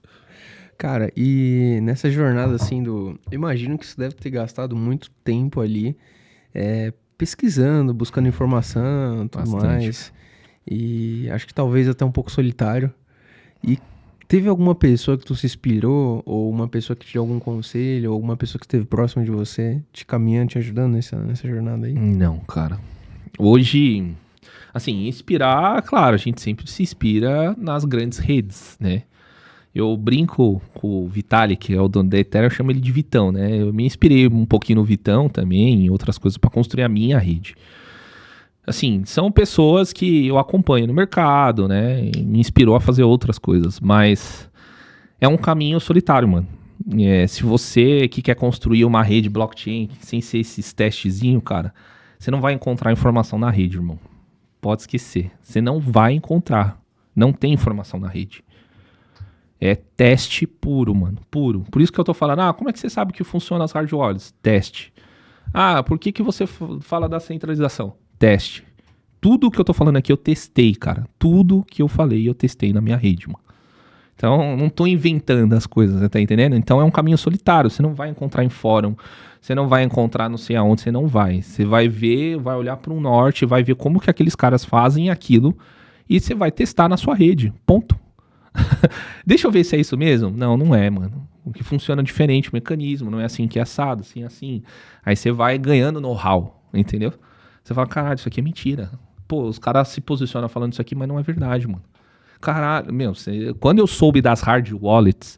Cara, e nessa jornada, assim, imagino que você deve ter gastado muito tempo ali pesquisando, buscando informação, tudo Bastante. mais. E acho que talvez até um pouco solitário. E teve alguma pessoa que tu se inspirou, ou uma pessoa que te deu algum conselho, ou alguma pessoa que esteve próxima de você, te caminhando, te ajudando nessa jornada aí? Não, cara. Hoje, assim, inspirar, claro, a gente sempre se inspira nas grandes redes, né? Eu brinco com o Vitalik, que é o dono da Ethereum, eu chamo ele de Vitão, né? Eu me inspirei um pouquinho no Vitão também, em outras coisas, para construir a minha rede. Assim, são pessoas que eu acompanho no mercado, né? E me inspirou a fazer outras coisas, mas é um caminho solitário, mano. Se você que quer construir uma rede blockchain sem ser esses testezinhos, cara, você não vai encontrar informação na rede, irmão. Pode esquecer. Você não vai encontrar. Não tem informação na rede. É teste puro, mano. Puro. Por isso que eu tô falando, como é que você sabe que funciona as hard wallets? Teste. Por que você fala da centralização? Teste. Tudo que eu tô falando aqui eu testei, cara. Tudo que eu falei eu testei na minha rede, mano. Então, não tô inventando as coisas, você tá entendendo? Então, é um caminho solitário. Você não vai encontrar em fórum. Você não vai encontrar não sei aonde, você não vai. Você vai ver, vai olhar para o norte, vai ver como que aqueles caras fazem aquilo e você vai testar na sua rede. Ponto. Deixa eu ver se é isso mesmo. Não, não é, mano. O que funciona diferente, o mecanismo, não é assim que é assado, assim, assim. Aí você vai ganhando know-how, entendeu? Você fala, caralho, isso aqui é mentira. Pô, os caras se posicionam falando isso aqui, mas não é verdade, mano. Caralho, quando eu soube das hard wallets,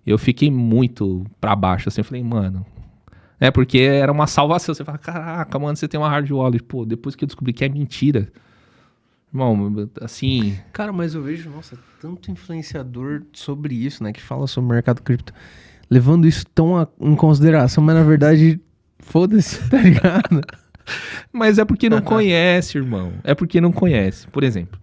eu fiquei muito pra baixo, assim, eu falei, mano... porque era uma salvação, você fala, caraca, mano, você tem uma hard wallet. Pô, depois que eu descobri que é mentira... Irmão, assim... Cara, mas eu vejo, nossa, tanto influenciador sobre isso, né? Que fala sobre o mercado cripto, levando isso tão em consideração, mas na verdade, foda-se, tá ligado? Mas é porque não conhece, irmão. É porque não conhece. Por exemplo,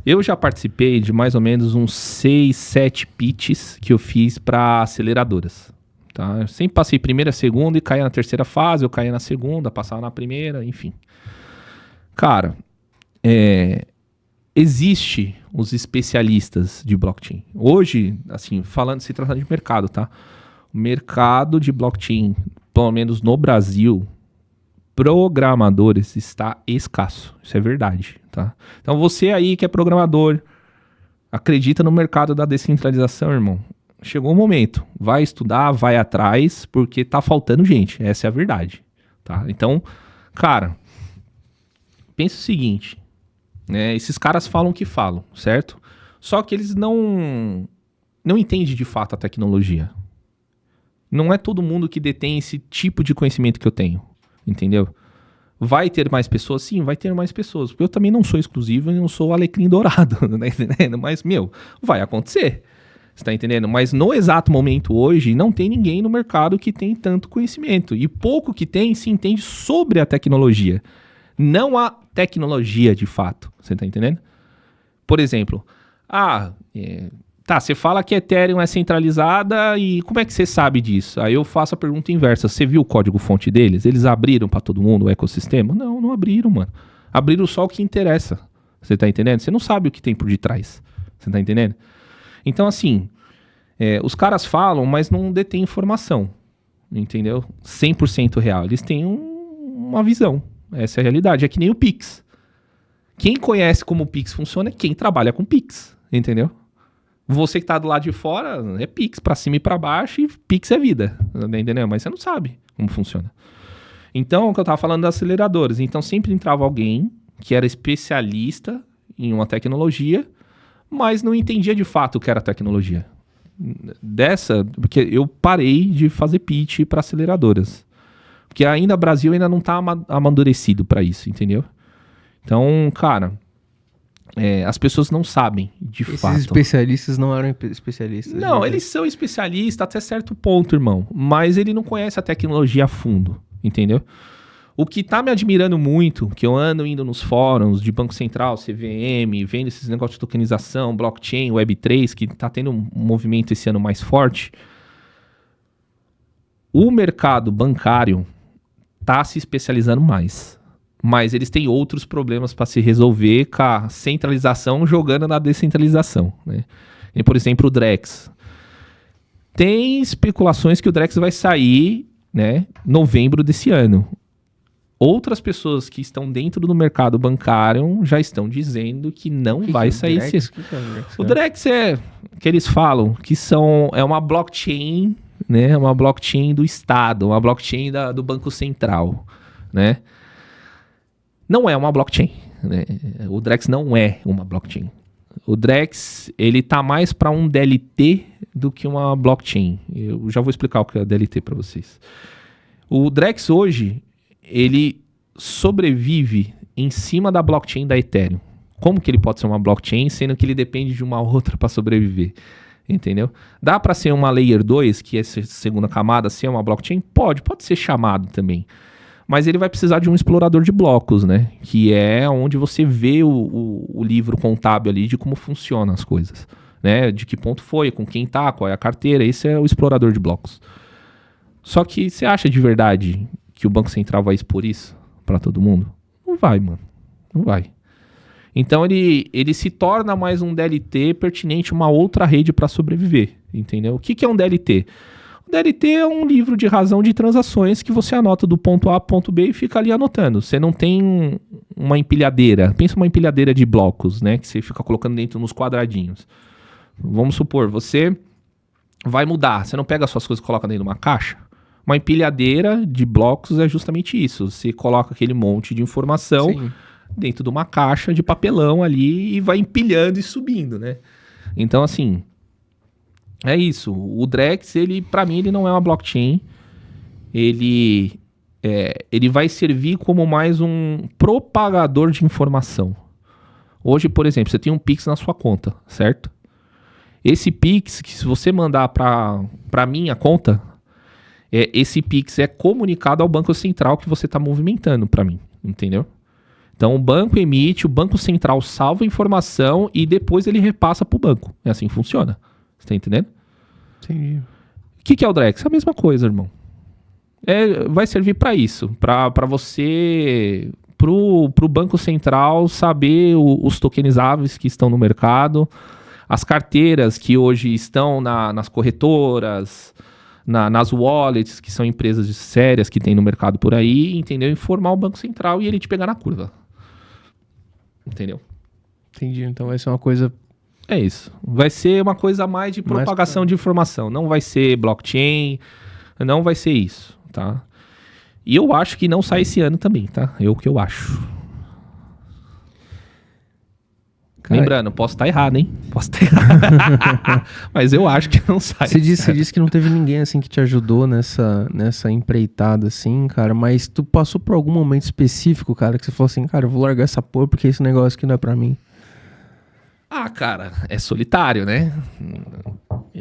eu já participei de mais ou menos uns 6, 7 pitches que eu fiz para aceleradoras. Tá? Eu sempre passei primeira, segunda e caía na terceira fase, eu caía na segunda, passava na primeira, enfim. Cara... existe os especialistas de blockchain. Hoje, assim, se tratando de mercado, tá? O mercado de blockchain, pelo menos no Brasil, programadores está escasso. Isso é verdade, tá? Então você aí que é programador, acredita no mercado da descentralização, irmão. Chegou o momento. Vai estudar, vai atrás, porque tá faltando gente. Essa é a verdade, tá? Então, cara, pensa o seguinte... esses caras falam o que falam, certo? Só que eles não entendem de fato a tecnologia. Não é todo mundo que detém esse tipo de conhecimento que eu tenho, entendeu? Vai ter mais pessoas? Sim, vai ter mais pessoas. Porque eu também não sou exclusivo e não sou alecrim dourado, tá entendendo? Mas, vai acontecer, você tá entendendo? Mas no exato momento hoje, não tem ninguém no mercado que tem tanto conhecimento. E pouco que tem se entende sobre a tecnologia. Não a tecnologia de fato, você tá entendendo? Por exemplo, você fala que Ethereum é centralizada e como é que você sabe disso? Aí eu faço a pergunta inversa, você viu o código-fonte deles? Eles abriram para todo mundo o ecossistema? Não, não abriram, mano. Abriram só o que interessa, você tá entendendo? Você não sabe o que tem por detrás, você tá entendendo? Então, assim, os caras falam, mas não detêm informação, entendeu? 100% real, eles têm uma visão. Essa é a realidade. É que nem o Pix. Quem conhece como o Pix funciona é quem trabalha com Pix. Entendeu? Você que tá do lado de fora é Pix pra cima e pra baixo e Pix é vida. Entendeu? Mas você não sabe como funciona. Então, o que eu tava falando das aceleradoras. Então, sempre entrava alguém que era especialista em uma tecnologia, mas não entendia de fato o que era tecnologia. Porque eu parei de fazer pitch para aceleradoras. Porque ainda o Brasil ainda não tá amadurecido para isso, entendeu? Então, cara, as pessoas não sabem de fato. Esses especialistas não eram especialistas? Não, eles são especialistas até certo ponto, irmão. Mas ele não conhece a tecnologia a fundo, entendeu? O que tá me admirando muito, que eu ando indo nos fóruns de Banco Central, CVM, vendo esses negócios de tokenização, blockchain, Web3, que tá tendo um movimento esse ano mais forte, o mercado bancário tá se especializando mais. Mas eles têm outros problemas para se resolver com a centralização jogando na descentralização, né? E, por exemplo, o Drex. Tem especulações que o Drex vai sair, né, novembro desse ano. Outras pessoas que estão dentro do mercado bancário já estão dizendo que não vai sair esse ano. O Drex é que eles falam que é uma blockchain, né, uma blockchain do Estado, uma blockchain do Banco Central, né? Não é uma blockchain, né? O Drex não é uma blockchain. O Drex, ele tá mais para um DLT do que uma blockchain. Eu já vou explicar o que é DLT para vocês. O Drex hoje, ele sobrevive em cima da blockchain da Ethereum. Como que ele pode ser uma blockchain, sendo que ele depende de uma outra para sobreviver? Entendeu? Dá para ser uma Layer 2, que é essa segunda camada, ser uma blockchain? Pode ser chamado também. Mas ele vai precisar de um explorador de blocos, né? Que é onde você vê o livro contábil ali de como funcionam as coisas, né? De que ponto foi, com quem tá, qual é a carteira. Esse é o explorador de blocos. Só que você acha de verdade que o Banco Central vai expor isso para todo mundo? Não vai, mano. Não vai. Então ele se torna mais um DLT pertinente a uma outra rede para sobreviver, entendeu? O que é um DLT? O DLT é um livro de razão de transações que você anota do ponto A ao ponto B e fica ali anotando. Você não tem uma empilhadeira. Pensa uma empilhadeira de blocos, né? Que você fica colocando dentro nos quadradinhos. Vamos supor, você vai mudar. Você não pega as suas coisas e coloca dentro de uma caixa. Uma empilhadeira de blocos é justamente isso. Você coloca aquele monte de informação Sim. dentro de uma caixa de papelão ali e vai empilhando e subindo, né? Então, assim... É isso, o Drex, para mim, ele não é uma blockchain, ele vai servir como mais um propagador de informação. Hoje, por exemplo, você tem um Pix na sua conta, certo? Esse Pix, que se você mandar para minha conta, esse Pix é comunicado ao Banco Central que você está movimentando para mim, entendeu? Então o banco emite, o Banco Central salva a informação e depois ele repassa para o banco. É assim que funciona. Você tá entendendo? Entendi. O que é o Drex? É a mesma coisa, irmão. Vai servir para isso. Para você... Pro Banco Central saber os tokenizáveis que estão no mercado, as carteiras que hoje estão nas corretoras, nas wallets, que são empresas sérias que tem no mercado por aí, entendeu? Informar o Banco Central e ele te pegar na curva. Entendeu? Entendi. Então vai ser uma coisa... É isso. Vai ser uma coisa mais de propagação de informação. Não vai ser blockchain, não vai ser isso, tá? E eu acho que não sai esse ano também, tá? É o que eu acho. Cara, lembrando, posso estar errado, hein? Posso estar errado. Mas eu acho que não sai. Você disse que não teve ninguém assim que te ajudou nessa empreitada, assim, cara. Mas tu passou por algum momento específico, cara, que você falou assim, cara, eu vou largar essa porra porque esse negócio aqui não é pra mim. Ah, cara, é solitário, né?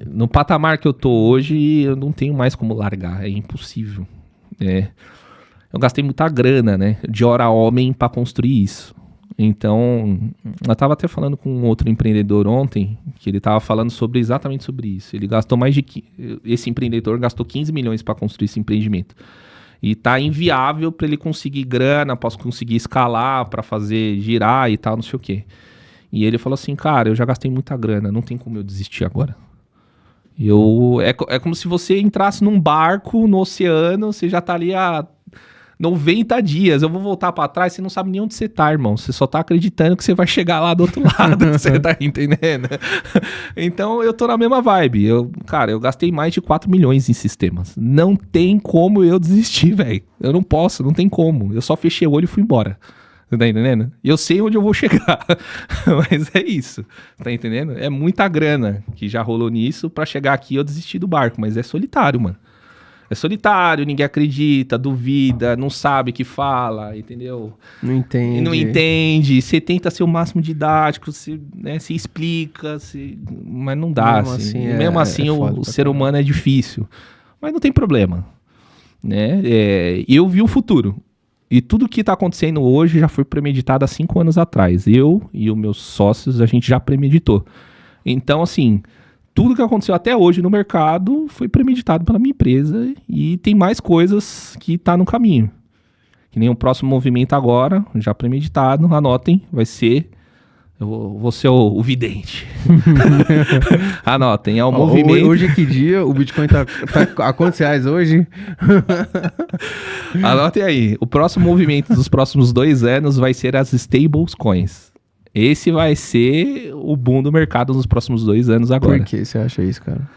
No patamar que eu tô hoje, eu não tenho mais como largar, é impossível. Eu gastei muita grana, né? De hora homem pra construir isso. Então, eu tava até falando com um outro empreendedor ontem, que ele tava falando exatamente sobre isso. Ele gastou esse empreendedor gastou 15 milhões pra construir esse empreendimento. E tá inviável pra ele conseguir grana, posso conseguir escalar pra fazer girar e tal, não sei o quê. E ele falou assim, cara, eu já gastei muita grana, não tem como eu desistir agora. É como se você entrasse num barco no oceano, você já tá ali há 90 dias, eu vou voltar pra trás, você não sabe nem onde você tá, irmão. Você só tá acreditando que você vai chegar lá do outro lado, você tá entendendo? Então eu tô na mesma vibe. Cara, eu gastei mais de 4 milhões em sistemas. Não tem como eu desistir, velho. Eu não posso, não tem como. Eu só fechei o olho e fui embora. Tá entendendo? E eu sei onde eu vou chegar. Mas é isso. Tá entendendo? É muita grana que já rolou nisso pra chegar aqui e eu desistir do barco. Mas é solitário, mano. É solitário, ninguém acredita, duvida, não sabe o que fala, entendeu? Não entende. Não entende. Você tenta ser o máximo didático, se explica, mas não dá. Mesmo assim o ser humano é difícil. Mas não tem problema. Né? Eu vi o futuro. E tudo que tá acontecendo hoje já foi premeditado há 5 anos atrás. Eu e os meus sócios, a gente já premeditou. Então, assim, tudo que aconteceu até hoje no mercado foi premeditado pela minha empresa e tem mais coisas que tá no caminho. Que nem o próximo movimento agora, já premeditado, anotem, vai ser... Eu vou ser o vidente. Anotem, é o movimento... Hoje é que dia? O Bitcoin tá a quantos reais hoje? Anotem aí, o próximo movimento dos próximos 2 anos vai ser as stablecoins. Esse vai ser o boom do mercado nos próximos 2 anos agora. Por que você acha isso, cara?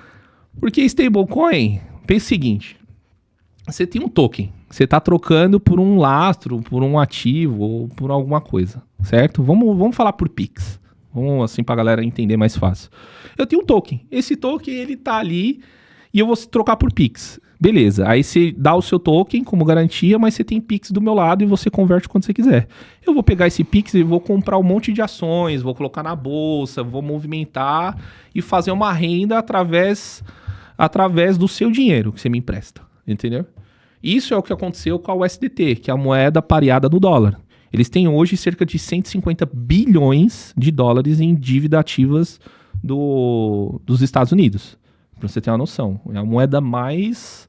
Porque stablecoin, pensa o seguinte, você tem um token, você está trocando por um lastro, por um ativo ou por alguma coisa, certo? Vamos falar por Pix, vamos assim para a galera entender mais fácil. Eu tenho um token, esse token ele tá ali e eu vou trocar por Pix. Beleza, aí você dá o seu token como garantia, mas você tem Pix do meu lado e você converte quando você quiser. Eu vou pegar esse Pix e vou comprar um monte de ações, vou colocar na bolsa, vou movimentar e fazer uma renda através do seu dinheiro que você me empresta, entendeu? Isso é o que aconteceu com a USDT, que é a moeda pareada no dólar. Eles têm hoje cerca de 150 bilhões de dólares em dívida ativas dos Estados Unidos. Pra você ter uma noção. É a moeda mais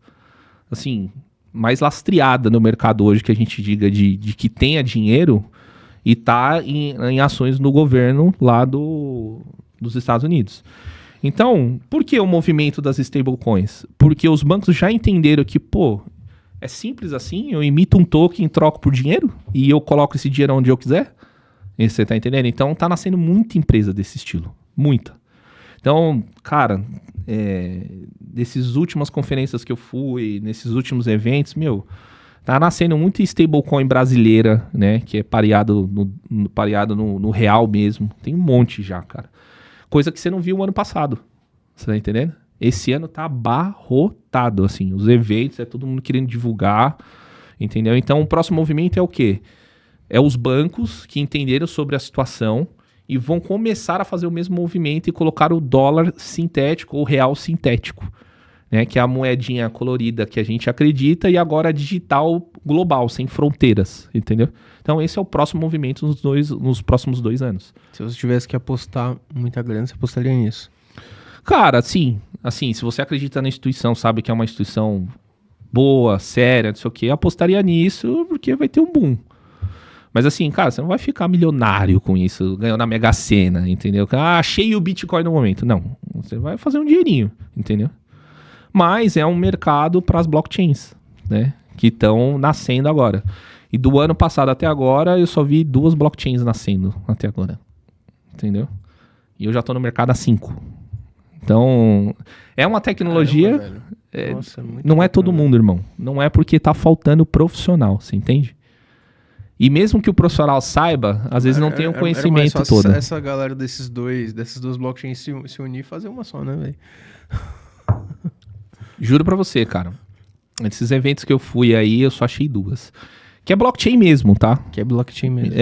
lastreada no mercado hoje, que a gente diga de que tenha dinheiro e tá em ações no governo lá dos Estados Unidos. Então, por que o movimento das stablecoins? Porque os bancos já entenderam que, é simples assim, eu emito um token, troco por dinheiro e eu coloco esse dinheiro onde eu quiser. E você tá entendendo? Então tá nascendo muita empresa desse estilo. Muita. Então, cara, dessas últimas conferências que eu fui, nesses últimos eventos, tá nascendo muita stablecoin brasileira, né? Que é pareado no real mesmo. Tem um monte já, cara. Coisa que você não viu o ano passado. Você tá entendendo? Esse ano tá abarrotado, assim. Os eventos, todo mundo querendo divulgar, entendeu? Então, o próximo movimento é o quê? É os bancos que entenderam sobre a situação e vão começar a fazer o mesmo movimento e colocar o dólar sintético ou real sintético, né? Que é a moedinha colorida que a gente acredita e agora digital global, sem fronteiras, entendeu? Então, esse é o próximo movimento nos próximos 2 anos. Se você tivesse que apostar muita grana, você apostaria nisso? Cara, sim. Assim, se você acredita na instituição, sabe que é uma instituição boa, séria, não sei o quê, apostaria nisso porque vai ter um boom. Mas assim, cara, você não vai ficar milionário com isso, ganhando na Mega Sena, entendeu? Achei o Bitcoin no momento. Não, você vai fazer um dinheirinho, entendeu? Mas é um mercado para as blockchains, né? Que estão nascendo agora. E do ano passado até agora, eu só vi 2 blockchains nascendo até agora, entendeu? E eu já tô no mercado há 5. Então, é uma tecnologia... Caramba, nossa, não é todo mundo, irmão. Não é porque tá faltando profissional, você entende? E mesmo que o profissional saiba, às vezes não tem o conhecimento todo. Essa dessas duas blockchains se unir e fazer uma só, né, velho? Juro pra você, cara. Esses eventos que eu fui aí, eu só achei 2. Que é blockchain mesmo, tá? Que é blockchain mesmo.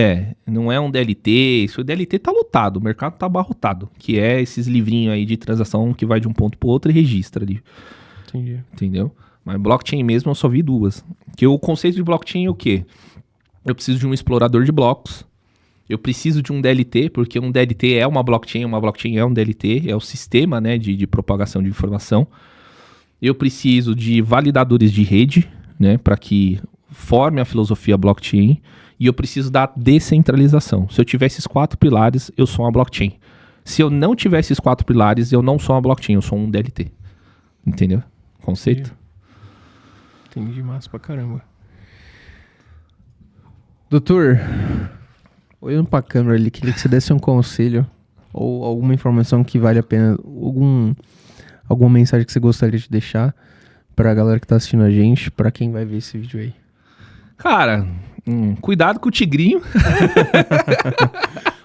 Não é um DLT. Se o DLT tá lotado, o mercado tá abarrotado. Que é esses livrinhos aí de transação que vai de um ponto pro outro e registra ali. Entendi. Entendeu? Mas blockchain mesmo eu só vi 2. Que o conceito de blockchain é o quê? Eu preciso de um explorador de blocos. Eu preciso de um DLT, porque um DLT é uma blockchain é um DLT, é o sistema, né, de propagação de informação. Eu preciso de validadores de rede, né, para que forme a filosofia blockchain, e eu preciso da descentralização. Se eu tiver esses 4 pilares, eu sou uma blockchain. Se eu não tiver esses 4 pilares, eu não sou uma blockchain, eu sou um DLT. Entendeu? Conceito? Entendi, massa pra caramba. Doutor, olhando pra câmera ali, queria que você desse um conselho ou alguma informação que vale a pena, alguma mensagem que você gostaria de deixar pra galera que tá assistindo a gente, pra quem vai ver esse vídeo aí. Cara, cuidado com o tigrinho.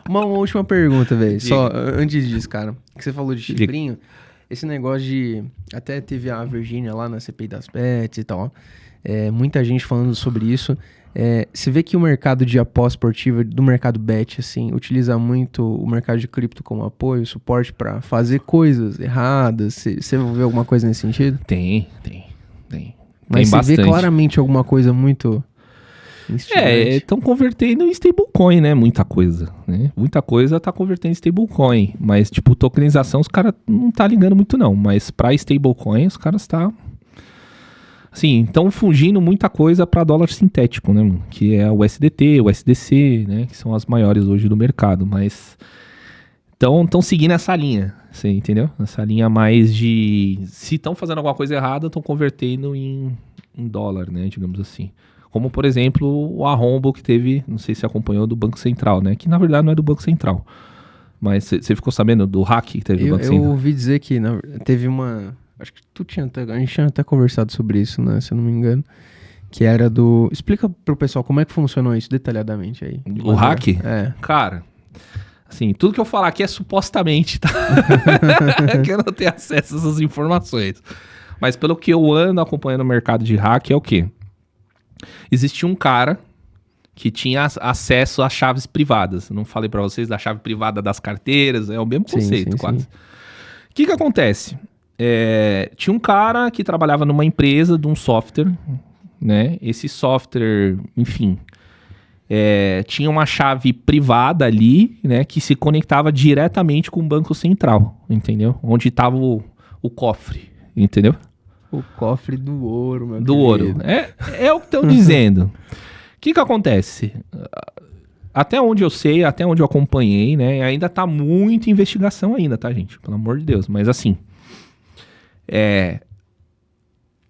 Uma última pergunta, velho. Só antes disso, cara. Que você falou de tigrinho. Esse negócio de... Até teve a Virgínia lá na CPI das bets e tal. Muita gente falando sobre isso. Você vê que o mercado de aposta esportiva, do mercado bet, assim, utiliza muito o mercado de cripto como apoio, suporte pra fazer coisas erradas. Você vê alguma coisa nesse sentido? Tem. Mas você bastante. vê claramente alguma coisa muito Estão convertendo em stablecoin, né? Muita coisa, né? Muita coisa tá convertendo em stablecoin. Mas, tipo, tokenização os caras não tá ligando muito, não. Mas pra stablecoin, os caras tá... Assim, estão fugindo muita coisa para dólar sintético, né, mano? Que é o USDT, o USDC, né? Que são as maiores hoje do mercado, mas estão seguindo essa linha, você entendeu? Essa linha mais de... Se estão fazendo alguma coisa errada, estão convertendo em dólar, né? Digamos assim. Como, por exemplo, o arrombo que teve, não sei se acompanhou, do Banco Central, né? Que, na verdade, não é do Banco Central. Mas você ficou sabendo do hack que teve do Banco Central? Eu ouvi dizer que teve uma... Acho que a gente tinha até conversado sobre isso, né? Se eu não me engano. Que era do... Explica pro pessoal como é que funcionou isso detalhadamente aí. O hack? É. Cara, assim, tudo que eu falar aqui é supostamente, tá? Que eu não tenho acesso a essas informações. Mas pelo que eu ando acompanhando o mercado de hack, é o quê? Existia um cara que tinha acesso a chaves privadas. Não falei pra vocês da chave privada das carteiras, é o mesmo conceito, quase. O que acontece? Tinha um cara que trabalhava numa empresa de um software, né? Esse software, enfim, tinha uma chave privada ali, né? Que se conectava diretamente com o Banco Central, entendeu? Onde estava o cofre, entendeu? O cofre do ouro, meu Do querido. ouro. É o que estão dizendo. O que acontece? Até onde eu sei, até onde eu acompanhei, né? Ainda tá muita investigação ainda, tá, gente? Pelo amor de Deus. Mas assim...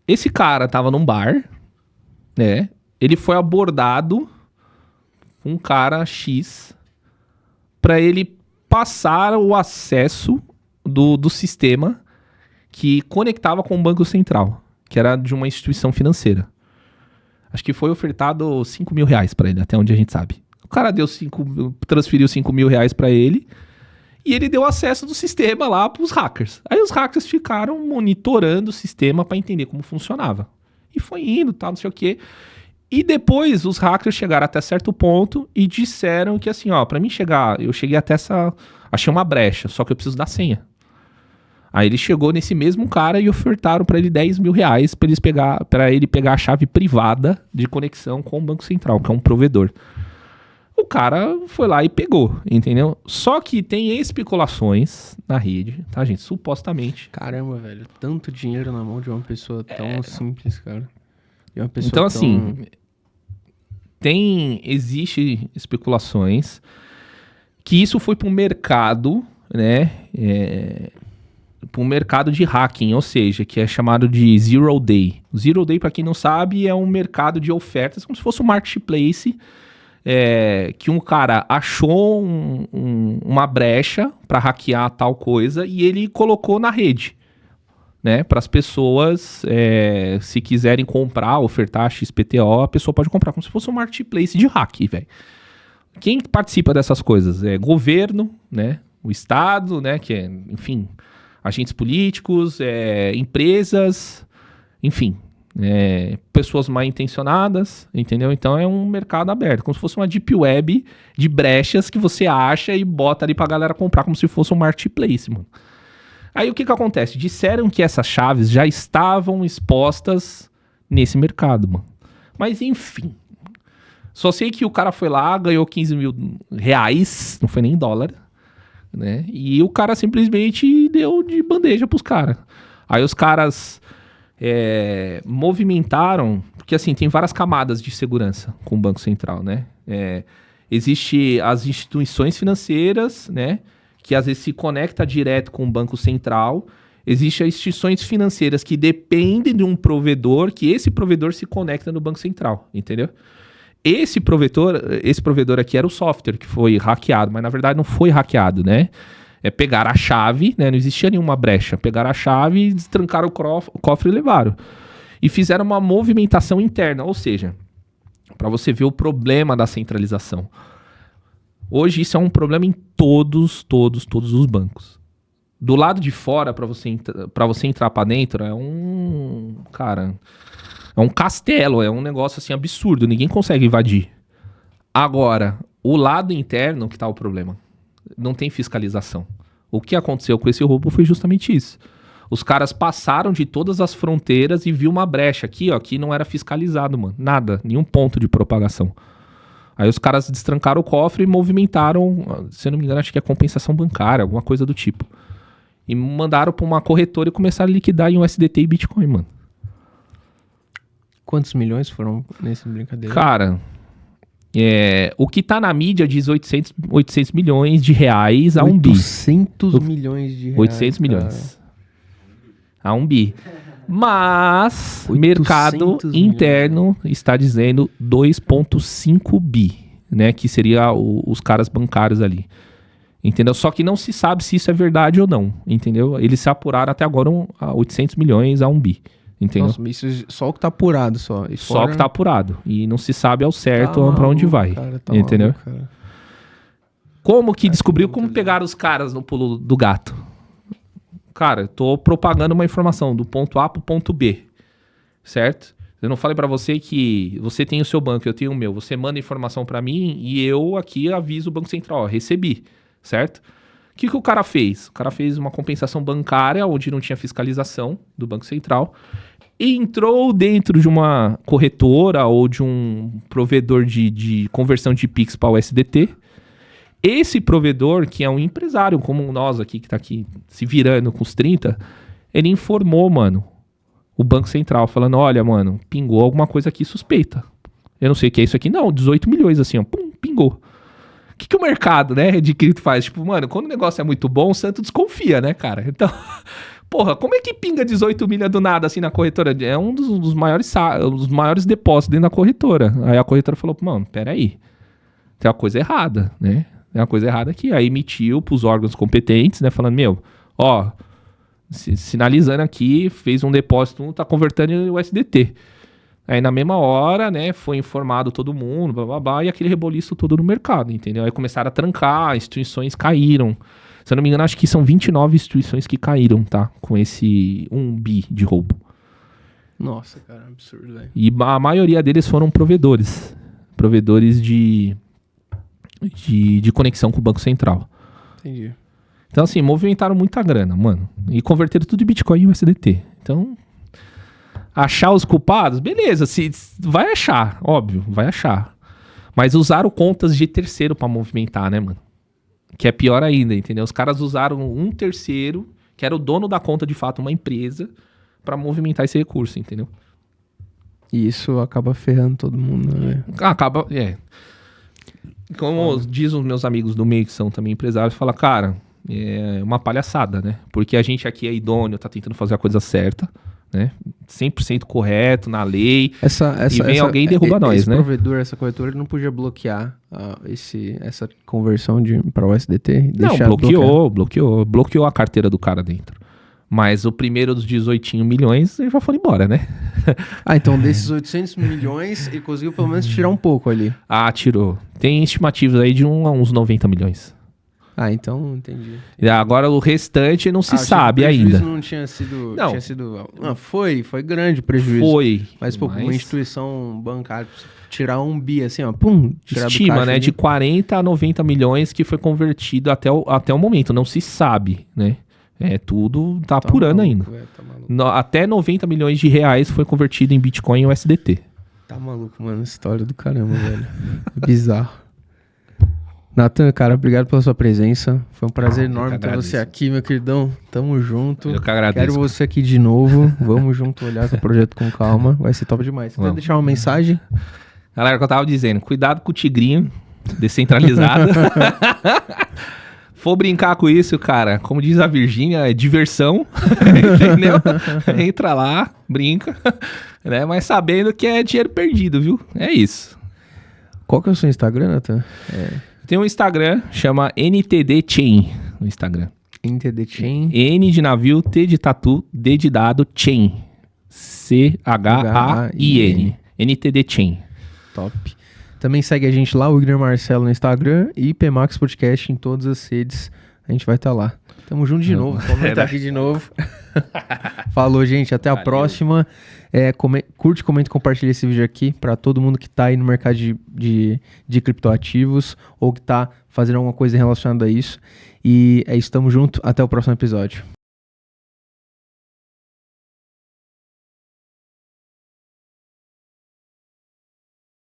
Esse cara tava num bar, né? Ele foi abordado um cara X para ele passar o acesso do sistema que conectava com o Banco Central, que era de uma instituição financeira. Acho que foi ofertado R$5.000 para ele, até onde a gente sabe. O cara transferiu R$5.000 para ele. E ele deu acesso do sistema lá para os hackers. Aí os hackers ficaram monitorando o sistema para entender como funcionava. E foi indo, tal, não sei o quê. E depois os hackers chegaram até certo ponto e disseram que assim, ó, para mim chegar, eu cheguei até achei uma brecha, só que eu preciso da senha. Aí ele chegou nesse mesmo cara e ofertaram para ele R$10.000 para ele pegar a chave privada de conexão com o Banco Central, que é um provedor. O cara foi lá e pegou, entendeu? Só que tem especulações na rede, tá, gente? Supostamente. Caramba, velho. Tanto dinheiro na mão de uma pessoa tão simples, cara. De uma pessoa então, assim, existe especulações que isso foi para o mercado, né? Para um mercado de hacking, ou seja, que é chamado de Zero Day. O Zero Day, para quem não sabe, é um mercado de ofertas, como se fosse um marketplace... que um cara achou uma brecha para hackear tal coisa e ele colocou na rede, né? Para as pessoas, se quiserem comprar, ofertar XPTO, a pessoa pode comprar como se fosse um marketplace de hack, velho. Quem participa dessas coisas? Governo, né? O Estado, né? Que é, enfim, agentes políticos, empresas, enfim... pessoas mal intencionadas, entendeu? Então é um mercado aberto, como se fosse uma deep web de brechas que você acha e bota ali pra galera comprar, como se fosse um marketplace, mano. Aí o que acontece? Disseram que essas chaves já estavam expostas nesse mercado, mano. Mas enfim, só sei que o cara foi lá, ganhou R$15.000, não foi nem dólar, né? E o cara simplesmente deu de bandeja pros caras. Aí os caras... movimentaram, porque assim, tem várias camadas de segurança com o Banco Central, né? Existe as instituições financeiras, né? Que às vezes se conecta direto com o Banco Central. Existem as instituições financeiras que dependem de um provedor, que esse provedor se conecta no Banco Central, entendeu? Esse provedor aqui era o software que foi hackeado, mas na verdade não foi hackeado, né? Pegaram a chave, né? Não existia nenhuma brecha. Pegaram a chave, destrancaram o cofre e levaram. E fizeram uma movimentação interna, ou seja, para você ver o problema da centralização. Hoje isso é um problema em todos os bancos. Do lado de fora, para você entrar para dentro, é um castelo, é um negócio assim absurdo, ninguém consegue invadir. Agora, o lado interno que tá o problema. Não tem fiscalização. O que aconteceu com esse roubo foi justamente isso. Os caras passaram de todas as fronteiras e viu uma brecha aqui, ó, que não era fiscalizado, mano. Nada, nenhum ponto de propagação. Aí os caras destrancaram o cofre e movimentaram, se eu não me engano, acho que é compensação bancária, alguma coisa do tipo. E mandaram pra uma corretora e começaram a liquidar em USDT e Bitcoin, mano. Quantos milhões foram nesse brincadeira? Cara, o que tá na mídia diz 800 milhões de reais a 1 bi. 800 milhões de reais. 800 milhões. A 1 bi. Mas o mercado interno está dizendo 2,5 bi, né? Que seria os caras bancários ali. Entendeu? Só que não se sabe se isso é verdade ou não, entendeu? Eles se apuraram até agora a 800 milhões a 1 bi. Entendeu? Nossa, isso só o que tá apurado só. E só o que tá apurado. E não se sabe ao certo tá pra onde maluco, vai. Cara, tá entendeu? maluco, cara. Como que descobriu? Como pegaram os caras no pulo do gato? Cara, tô propagando uma informação do ponto A pro ponto B. Certo? Eu não falei pra você que você tem o seu banco, eu tenho o meu. Você manda informação pra mim e eu aqui aviso o Banco Central. Ó, recebi. Certo? O que o cara fez? O cara fez uma compensação bancária onde não tinha fiscalização do Banco Central. Entrou dentro de uma corretora ou de um provedor de conversão de Pix para o USDT. Esse provedor, que é um empresário como nós aqui, que tá aqui se virando com os 30, ele informou, mano, o Banco Central, falando, olha, mano, pingou alguma coisa aqui suspeita. Eu não sei o que é isso aqui. Não, 18 milhões assim, ó, pum, pingou. O que o mercado, né, de cripto faz? Tipo, mano, quando o negócio é muito bom, o santo desconfia, né, cara? Então... Porra, como é que pinga 18 milha do nada assim na corretora? É um dos maiores depósitos dentro da corretora. Aí a corretora falou, mano, peraí, tem uma coisa errada, né? Tem uma coisa errada aqui. Aí emitiu pros órgãos competentes, né? Falando, ó, sinalizando aqui, fez um depósito, tá convertendo em USDT. Aí na mesma hora, né, foi informado todo mundo, blá, blá, blá, e aquele reboliço todo no mercado, entendeu? Aí começaram a trancar, instituições caíram. Se eu não me engano, acho que são 29 instituições que caíram, tá? Com esse 1 bi de roubo. Nossa, cara, absurdo, velho. E a maioria deles foram provedores. Provedores de conexão com o Banco Central. Entendi. Então, assim, movimentaram muita grana, mano. E converteram tudo de Bitcoin em USDT. Então, achar os culpados, beleza. Vai achar, óbvio, vai achar. Mas usaram contas de terceiro pra movimentar, né, mano? Que é pior ainda, entendeu? Os caras usaram um terceiro, que era o dono da conta, de fato, uma empresa, pra movimentar esse recurso, entendeu? E isso acaba ferrando todo mundo, né? Acaba, Como diz os meus amigos do meio, que são também empresários, fala, cara, é uma palhaçada, né? Porque a gente aqui é idôneo, tá tentando fazer a coisa certa, né? 100% correto, na lei, e vem alguém e derruba nós, né? Esse provedor, essa corretora, ele não podia bloquear essa conversão para o USDT? Não, bloqueou a carteira do cara dentro. Mas o primeiro dos 18 milhões, eles já foram embora, né? Então desses 800 milhões, ele conseguiu pelo menos tirar um pouco ali. Ah, tirou. Tem estimativas aí de uns 90 milhões. Ah, então entendi. E agora o restante não se sabe ainda. O não tinha sido... Não, foi grande o prejuízo. Foi. Mas, pô, uma instituição bancária, tirar 1 bi assim, ó, pum, tirar estima, do caixa, né, ali. de 40 a 90 milhões que foi convertido até o momento. Não se sabe, né? Tudo tá apurando ainda. Tá maluco. Até 90 milhões de reais foi convertido em Bitcoin e USDT. Tá maluco, mano. História do caramba, velho. Bizarro. Nathan, cara, obrigado pela sua presença. Foi um prazer enorme ter você aqui, meu queridão. Tamo junto. Eu que agradeço. Quero você aqui de novo. Vamos junto olhar seu projeto com calma. Vai ser top demais. Você quer deixar uma mensagem? Galera, que eu tava dizendo, cuidado com o tigrinho descentralizado. For brincar com isso, cara, como diz a Virgínia, é diversão, entendeu? Entra lá, brinca, né? Mas sabendo que é dinheiro perdido, viu? É isso. Qual que é o seu Instagram, Nathan? Tem um Instagram, chama NTD Chain, no Instagram. NTD Chain? N de navio, T de tatu, D de dado, Chain. C-H-A-I-N. NTD Chain. Top. Também segue a gente lá, o Igor Marcelo no Instagram e PMax Podcast em todas as redes. A gente vai estar lá. Tamo junto de novo. Comenta aqui de novo. Falou, gente. Até a próxima. Curte, comenta e compartilha esse vídeo aqui para todo mundo que tá aí no mercado de criptoativos ou que tá fazendo alguma coisa relacionada a isso. E é isso. Tamo junto. Até o próximo episódio.